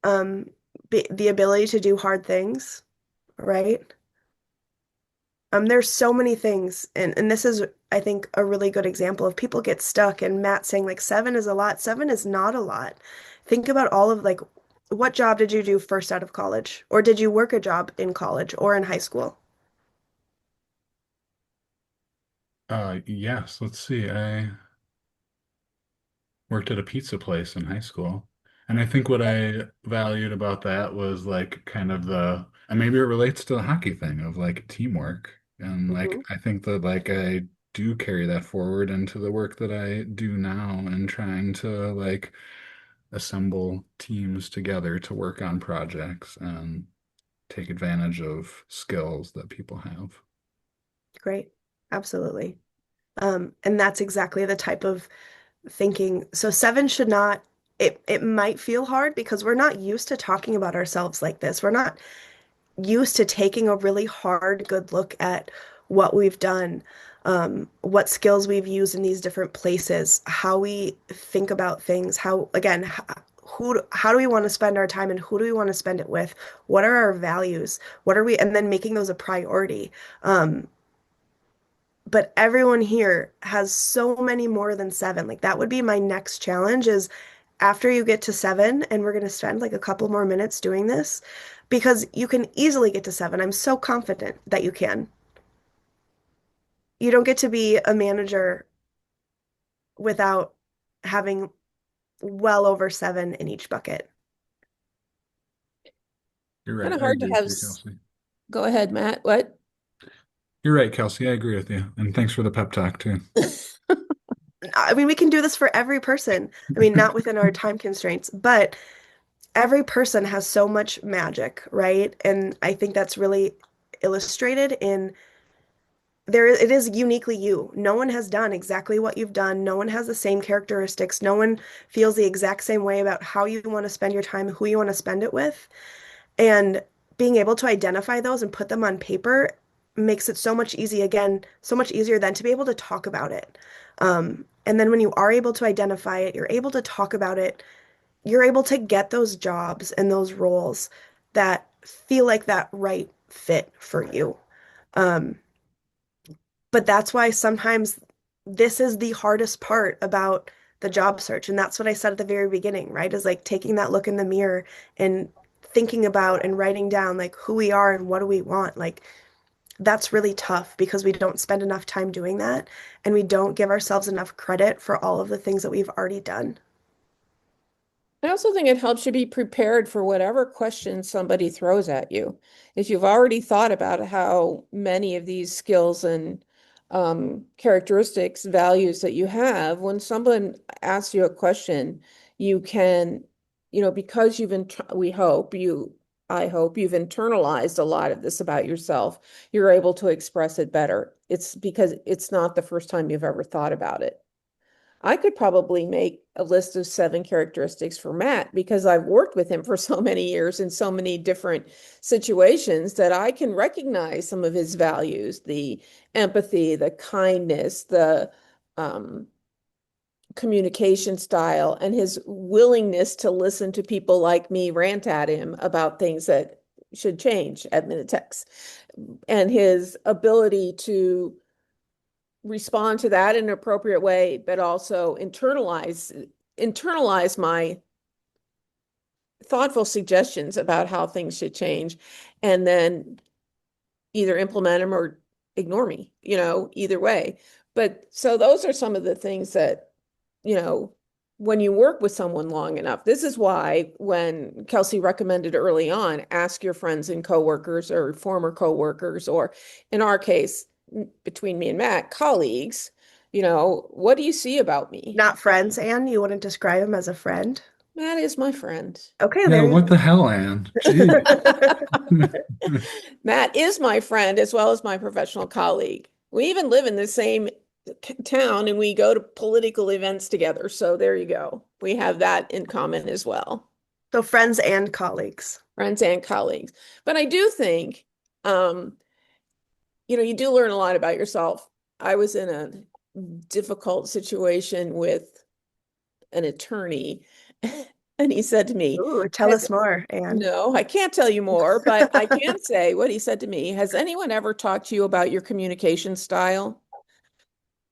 um, the ability to do hard things, right? There's so many things, and this is, I think, a really good example of people get stuck, and Matt saying like 7 is a lot. 7 is not a lot. Think about all of like, what job did you do first out of college? Or did you work a job in college or in high school? Yes, let's see. I worked at a pizza place in high school. And I think what I valued about that was like kind of and maybe it relates to the hockey thing of like teamwork. And like Mhm. I think that like I do carry that forward into the work that I do now and trying to like assemble teams together to work on projects and take advantage of skills that people have. Great. Absolutely. And that's exactly the type of thinking. So seven should not, it might feel hard because we're not used to talking about ourselves like this. We're not used to taking a really hard, good look at what we've done, what skills we've used in these different places, how we think about things, how, again, how do we want to spend our time and who do we want to spend it with? What are our values? What are we, and then making those a priority. But everyone here has so many more than seven. Like that would be my next challenge is after you get to seven, and we're going to spend like a couple more minutes doing this because you can easily get to seven. I'm so confident that you can. You don't get to be a manager without having well over seven in each bucket. You're Kind right. of I hard to agree have. with you, Kelsey. Go ahead, Matt. What? You're right, Kelsey. I agree with you. And thanks for the pep talk too. I mean, we can do this for every person. I mean, not within our time constraints, but every person has so much magic, right? And I think that's really illustrated in there it is uniquely you. No one has done exactly what you've done. No one has the same characteristics. No one feels the exact same way about how you want to spend your time, who you want to spend it with. And being able to identify those and put them on paper makes it so much easy again, so much easier than to be able to talk about it. And then when you are able to identify it, you're able to talk about it, you're able to get those jobs and those roles that feel like that right fit for you. Um, but that's why sometimes this is the hardest part about the job search. And that's what I said at the very beginning, right? Is like taking that look in the mirror and thinking about and writing down like who we are and what do we want. Like that's really tough because we don't spend enough time doing that and we don't give ourselves enough credit for all of the things that we've already done. I also think it helps you be prepared for whatever questions somebody throws at you. If you've already thought about how many of these skills and characteristics, values that you have, when someone asks you a question, you can, because I hope you've internalized a lot of this about yourself, you're able to express it better. It's because it's not the first time you've ever thought about it. I could probably make a list of 7 characteristics for Matt because I've worked with him for so many years in so many different situations that I can recognize some of his values, the empathy, the kindness, the communication style, and his willingness to listen to people like me rant at him about things that should change at Minitex, and his ability to respond to that in an appropriate way, but also internalize my thoughtful suggestions about how things should change, and then either implement them or ignore me, either way. But so those are some of the things that, when you work with someone long enough, this is why when Kelsey recommended early on, ask your friends and coworkers or former coworkers, or in our case, between me and Matt, colleagues, what do you see about me? Not friends, Anne. You wouldn't describe him as a friend. Matt is my friend. Okay, Yeah, there you what the hell, Anne? Gee. Matt is my friend as well as my professional colleague. We even live in the same town and we go to political events together. So there you go. We have that in common as well. So friends and colleagues. Friends and colleagues. But I do think, you do learn a lot about yourself. I was in a difficult situation with an attorney, and he said to me, Ooh, tell us more, Anne. No, I can't tell you more, but I can say what he said to me. Has anyone ever talked to you about your communication style?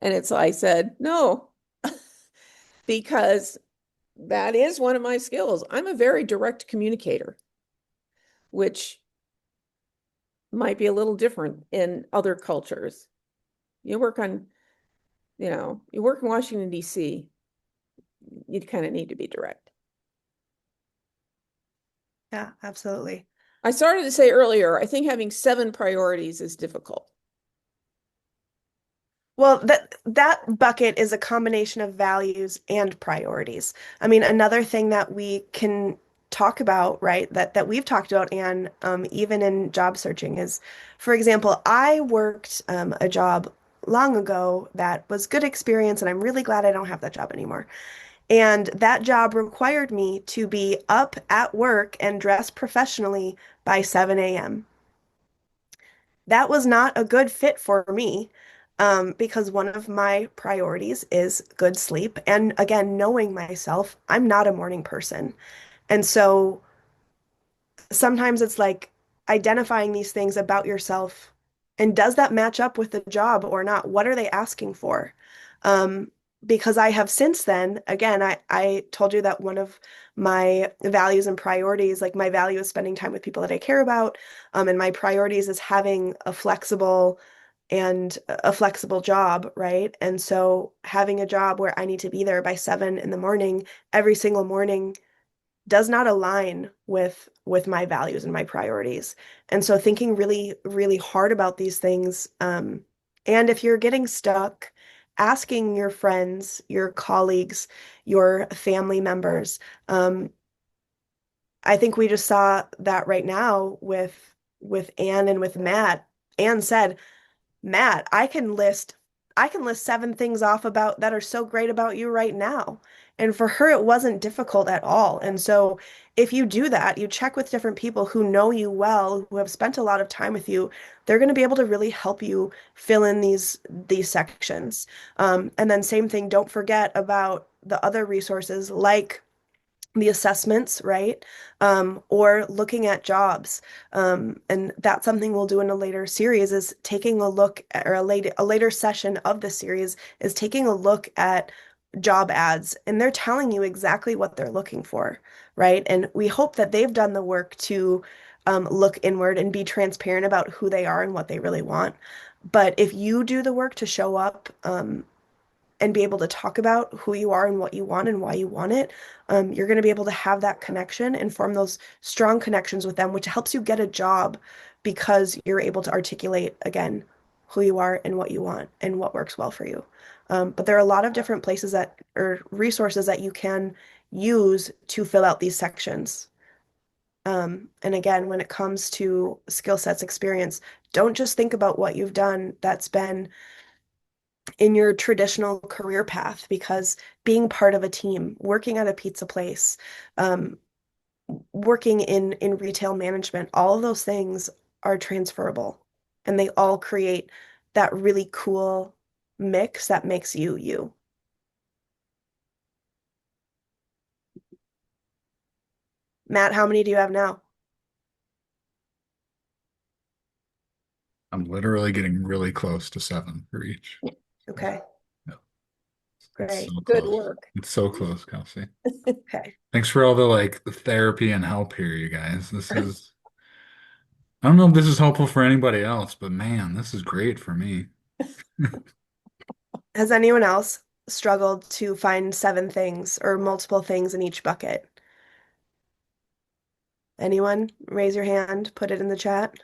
And I said, no, because that is one of my skills. I'm a very direct communicator, which might be a little different in other cultures. You work in Washington, D.C., you kind of need to be direct. Yeah, absolutely. I started to say earlier, I think having 7 priorities is difficult. Well, that bucket is a combination of values and priorities. I mean, another thing that we can talk about, right, that we've talked about, and even in job searching is, for example, I worked a job long ago that was good experience, and I'm really glad I don't have that job anymore. And that job required me to be up at work and dressed professionally by 7 a.m. That was not a good fit for me, because one of my priorities is good sleep. And again, knowing myself, I'm not a morning person. And so sometimes it's like identifying these things about yourself, and does that match up with the job or not? What are they asking for? Um, because I have since then, again, I told you that one of my values and priorities, like my value is spending time with people that I care about, and my priorities is having a flexible job, right? And so having a job where I need to be there by 7 in the morning every single morning does not align with my values and my priorities. And so thinking really, really hard about these things, and if you're getting stuck, asking your friends, your colleagues, your family members. I think we just saw that right now with Anne and with Matt. Anne said, Matt, I can list 7 things off about that are so great about you right now. And for her, it wasn't difficult at all. And so if you do that, you check with different people who know you well, who have spent a lot of time with you, they're going to be able to really help you fill in these sections. And then same thing, don't forget about the other resources like the assessments, right? Or looking at jobs. And that's something we'll do in a later series is taking a look at, or a later session of the series is taking a look at job ads, and they're telling you exactly what they're looking for, right? And we hope that they've done the work to look inward and be transparent about who they are and what they really want. But if you do the work to show up, and be able to talk about who you are and what you want and why you want it, you're going to be able to have that connection and form those strong connections with them, which helps you get a job because you're able to articulate, again, who you are and what you want and what works well for you. But there are a lot of different places that or resources that you can use to fill out these sections. And again, when it comes to skill sets experience, don't just think about what you've done that's been in your traditional career path, because being part of a team, working at a pizza place, um, working in retail management, all of those things are transferable, and they all create that really cool mix that makes you you. Matt, how many do you have now? I'm literally getting really close to 7 for each. Okay, Yeah. great. So Good close. work. It's so close, Kelsey. Okay. Thanks for all the therapy and help here, you guys. I don't know if this is helpful for anybody else, but man, this is great for me. Has anyone else struggled to find 7 things or multiple things in each bucket? Anyone? Raise your hand, put it in the chat.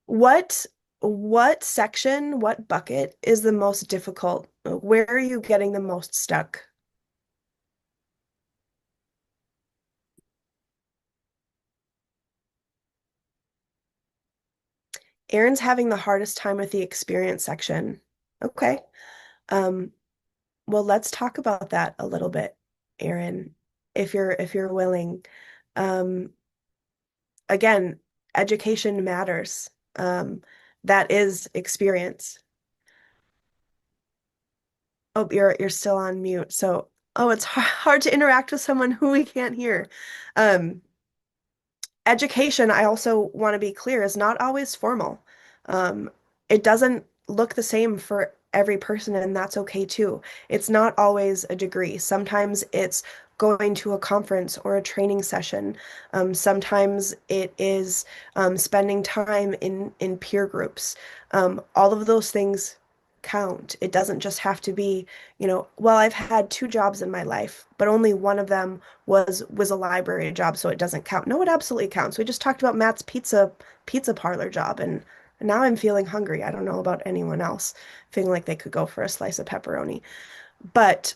What what section, what bucket is the most difficult? Where are you getting the most stuck? Aaron's having the hardest time with the experience section. Okay. Um, well, let's talk about that a little bit, Aaron, if you're willing. Um, again, education matters. That is experience. Oh, you're still on mute. So, oh, it's hard to interact with someone who we can't hear. Um, Education, I also want to be clear, is not always formal. Um, it doesn't look the same for every person, and that's okay too. It's not always a degree. Sometimes it's going to a conference or a training session. Sometimes it is spending time in peer groups. All of those things count. It doesn't just have to be, well, I've had 2 jobs in my life, but only one of them was a library job, so it doesn't count. No, it absolutely counts. We just talked about Matt's pizza parlor job, and Now I'm feeling hungry. I don't know about anyone else feeling like they could go for a slice of pepperoni. But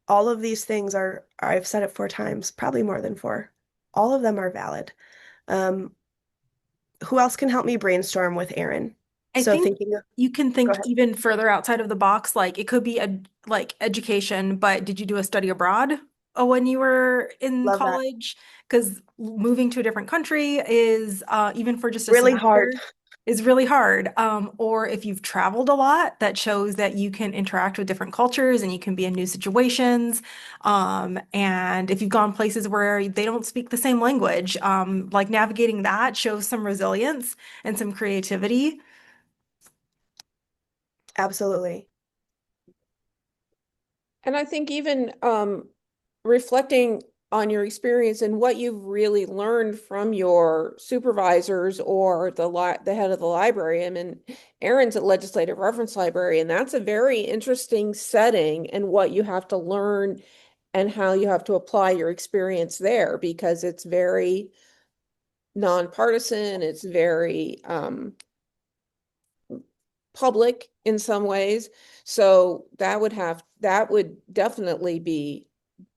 all of these things are, I've said it 4 times, probably more than four. All of them are valid. Um, who else can help me brainstorm with Aaron? I So think thinking of, you can go think ahead. even further outside of the box. Like it could be like education, but did you do a study abroad when you were in Love that. college? Because moving to a different country is even for just a Really hard. semester is really hard. Or if you've traveled a lot, that shows that you can interact with different cultures and you can be in new situations. And if you've gone places where they don't speak the same language, like navigating that shows some resilience and some creativity. Absolutely. And I think even reflecting on your experience and what you've really learned from your supervisors or the head of the library. I mean, Aaron's a legislative reference librarian. That's a very interesting setting and what you have to learn and how you have to apply your experience there because it's very nonpartisan. It's very public in some ways. So that would definitely be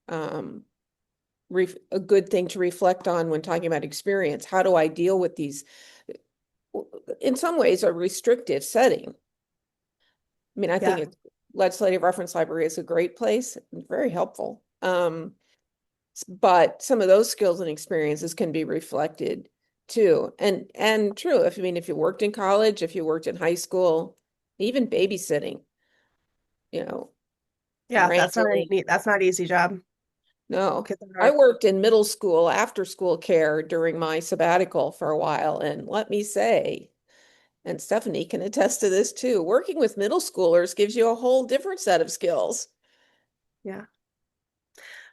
a good thing to reflect on when talking about experience. How do I deal with these, in some ways, a restrictive setting? I mean, I think Yeah. legislative reference library is a great place, very helpful. But some of those skills and experiences can be reflected too. And true, if you worked in college, if you worked in high school, even babysitting, Yeah, that's not wrangling. that's not an easy job. No, Kids are I hard. worked in middle school after school care during my sabbatical for a while. And let me say, and Stephanie can attest to this too, working with middle schoolers gives you a whole different set of skills. Yeah.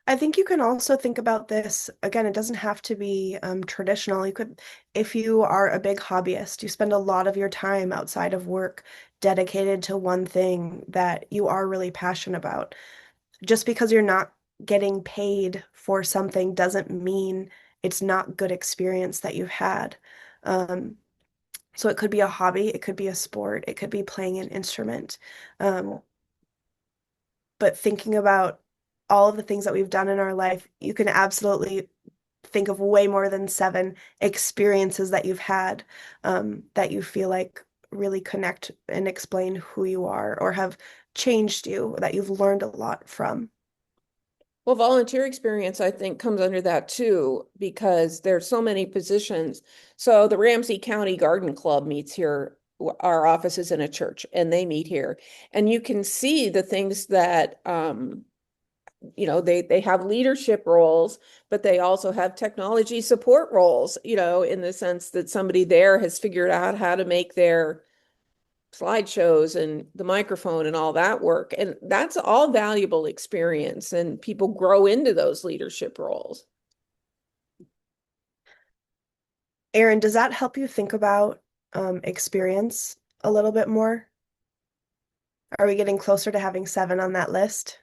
I think you can also think about this, again, it doesn't have to be traditional. You could, if you are a big hobbyist, you spend a lot of your time outside of work dedicated to one thing that you are really passionate about. Just because you're not getting paid for something doesn't mean it's not good experience that you've had. Um, so it could be a hobby, it could be a sport, it could be playing an instrument. Um, but thinking about all of the things that we've done in our life, you can absolutely think of way more than 7 experiences that you've had that you feel like really connect and explain who you are or have changed you, that you've learned a lot from. Well, volunteer experience, I think, comes under that too, because there's so many positions. So the Ramsey County Garden Club meets here. Our office is in a church and they meet here. And you can see the things that they have leadership roles, but they also have technology support roles, in the sense that somebody there has figured out how to make their slideshows and the microphone and all that work. And that's all valuable experience, and people grow into those leadership roles. Erin, does that help you think about experience a little bit more? Are we getting closer to having 7 on that list?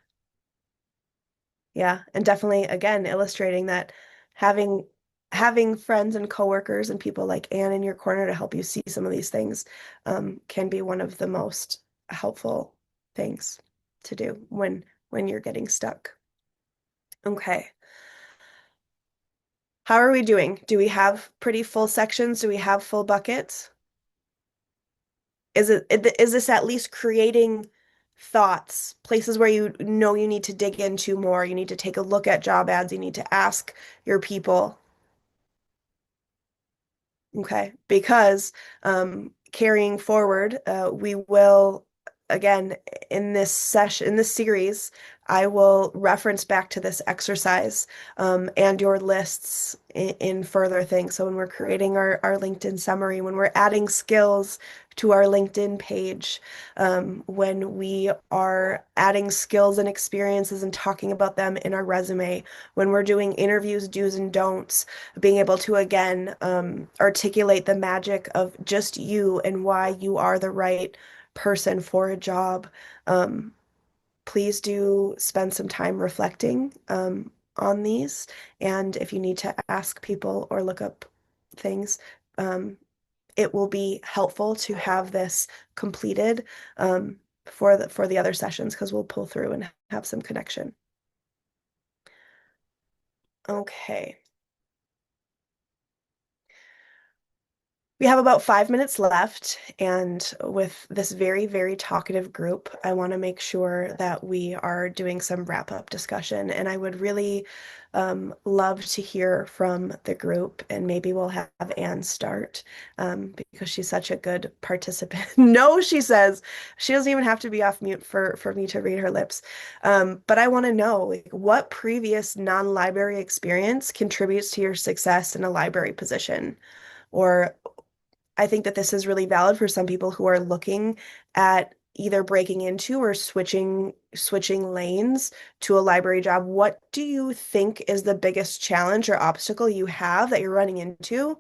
Yeah, and definitely again illustrating that having friends and coworkers and people like Anne in your corner to help you see some of these things can be one of the most helpful things to do when you're getting stuck. Okay. How are we doing? Do we have pretty full sections? Do we have full buckets? Is this at least creating thoughts, places where you know you need to dig into more, you need to take a look at job ads, you need to ask your people. Okay, because carrying forward, we will again in this session, in this series, I will reference back to this exercise and your lists in further things. So when we're creating our LinkedIn summary, when we're adding skills to our LinkedIn page, when we are adding skills and experiences and talking about them in our resume, when we're doing interviews, do's and don'ts, being able to again articulate the magic of just you and why you are the right person for a job. Please do spend some time reflecting on these. And if you need to ask people or look up things, it will be helpful to have this completed for the other sessions because we'll pull through and have some connection. Okay. We have about 5 minutes left, and with this very, very talkative group, I want to make sure that we are doing some wrap-up discussion. And I would really love to hear from the group, and maybe we'll have Anne start because she's such a good participant. No, she says she doesn't even have to be off mute for me to read her lips. But I want to know, like, what previous non-library experience contributes to your success in a library position? Or I think that this is really valid for some people who are looking at either breaking into or switching lanes to a library job. What do you think is the biggest challenge or obstacle you have that you're running into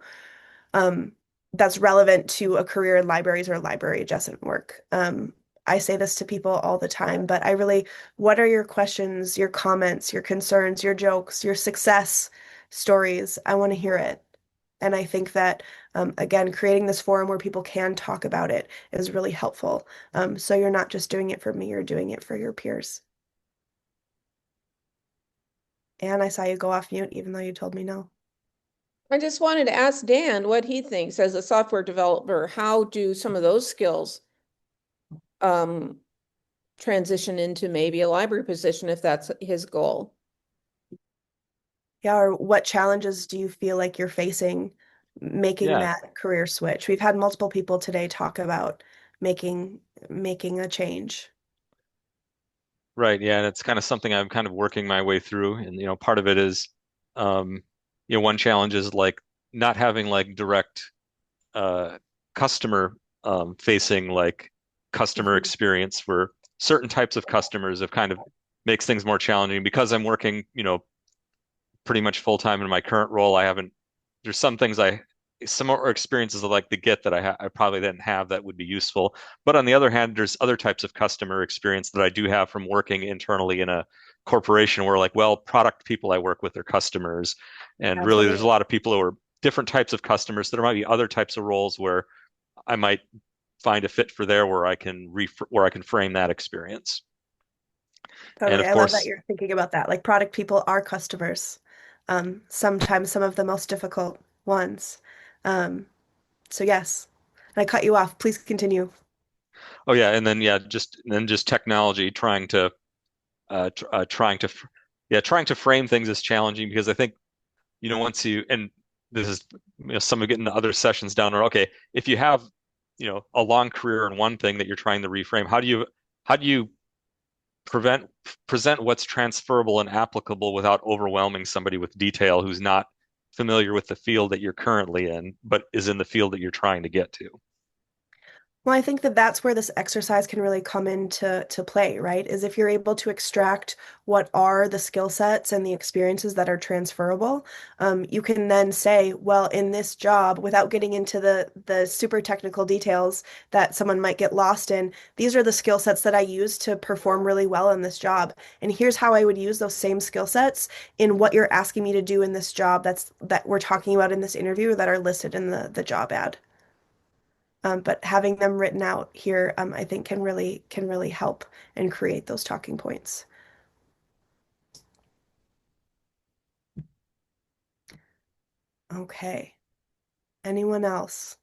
that's relevant to a career in libraries or library adjacent work? I say this to people all the time, but what are your questions, your comments, your concerns, your jokes, your success stories? I want to hear it. And I think that, again, creating this forum where people can talk about it is really helpful. So you're not just doing it for me, you're doing it for your peers. And I saw you go off mute, even though you told me no. I just wanted to ask Dan what he thinks as a software developer. How do some of those skills transition into maybe a library position if that's his goal? Yeah, or what challenges do you feel like you're facing making Yeah. that career switch? We've had multiple people today talk about making a change. Right. Yeah. And it's kind of something I'm kind of working my way through. And, part of it is, one challenge is like not having like direct customer facing like customer experience for certain types of customers of kind of makes things more challenging because I'm working, pretty much full time in my current role. There's some more experiences I like to get that I probably didn't have that would be useful. But on the other hand, there's other types of customer experience that I do have from working internally in a corporation where product people I work with are customers. And really there's a lot of people who are different types of customers. There might be other types of roles where I might find a fit for there where I can frame that experience. Totally. And of I love that course, you're thinking about that. Like product people are customers. Sometimes some of the most difficult ones. So yes. And I cut you off. Please continue. oh yeah, and then just technology trying to frame things is challenging because I think once you and this is some of getting to other sessions down or okay, if you have a long career in one thing that you're trying to reframe, how do you present what's transferable and applicable without overwhelming somebody with detail who's not familiar with the field that you're currently in, but is in the field that you're trying to get to? Well, I think that that's where this exercise can really come into play, right? Is if you're able to extract what are the skill sets and the experiences that are transferable, you can then say, well, in this job, without getting into the super technical details that someone might get lost in, these are the skill sets that I use to perform really well in this job. And here's how I would use those same skill sets in what you're asking me to do in this job that we're talking about in this interview that are listed in the job ad. But having them written out here, I think can really help and create those talking points. Okay. Anyone else?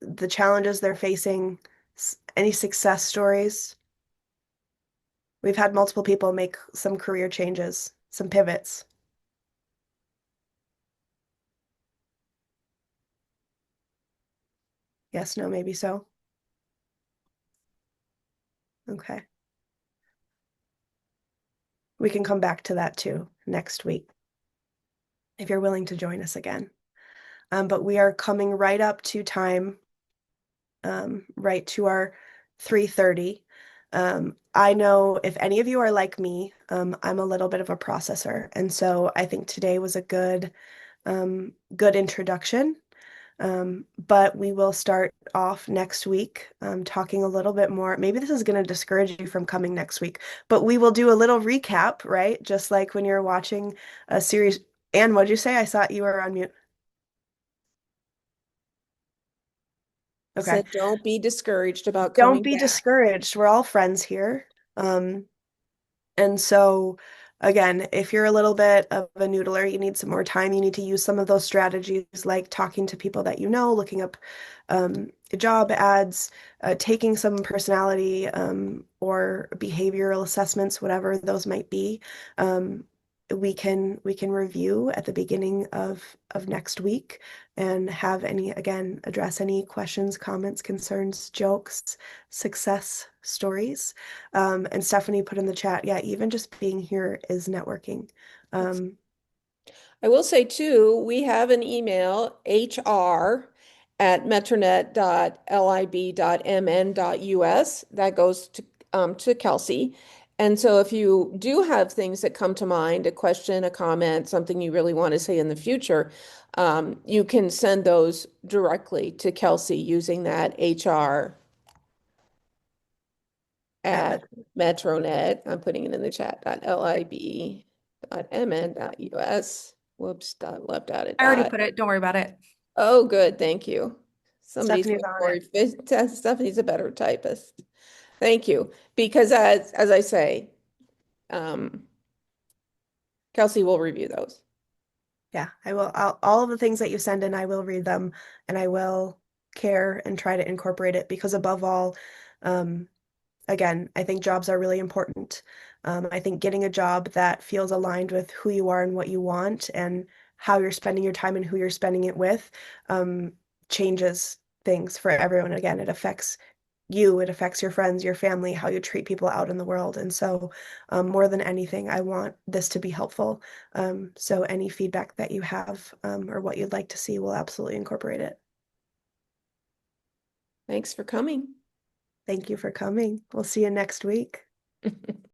The challenges they're facing, any success stories? We've had multiple people make some career changes, some pivots. Yes, no, maybe so. Okay. We can come back to that too next week if you're willing to join us again. But we are coming right up to time, right to our 3:30. I know if any of you are like me, I'm a little bit of a processor. And so I think today was a good introduction. But we will start off next week talking a little bit more. Maybe this is going to discourage you from coming next week, but we will do a little recap, right? Just like when you're watching a series. Anne, what'd you say? I saw you were on mute. Okay. Said don't be discouraged about Don't coming be back. discouraged. We're all friends here. And so, again, if you're a little bit of a noodler, you need some more time, you need to use some of those strategies like talking to people that you know, looking up job ads, taking some personality or behavioral assessments, whatever those might be. We can review at the beginning of next week and have address any questions, comments, concerns, jokes, success stories. And Stephanie put in the chat, yeah, even just being here is networking. I will say too, we have an email, hr@metronet.lib.mn.us, that goes to Kelsey. And so if you do have things that come to mind, a question, a comment, something you really want to say in the future, you can send those directly to Kelsey using that HR at Metronet. I'm putting it in the chat, .lib.mn.us. Whoops, left out it. I already put it. Don't worry about it. Oh, good. Thank you. Somebody's Stephanie's much on more it. Stephanie's a better typist. Thank you. Because as I say, Kelsey will review those. Yeah, I will. All of the things that you send in, I will read them and I will care and try to incorporate it because above all, again, I think jobs are really important. I think getting a job that feels aligned with who you are and what you want and how you're spending your time and who you're spending it with changes things for everyone. Again, it affects you, it affects your friends, your family, how you treat people out in the world. And so, more than anything, I want this to be helpful. So, any feedback that you have or what you'd like to see, we'll absolutely incorporate it. Thanks for coming. Thank you for coming. We'll see you next week.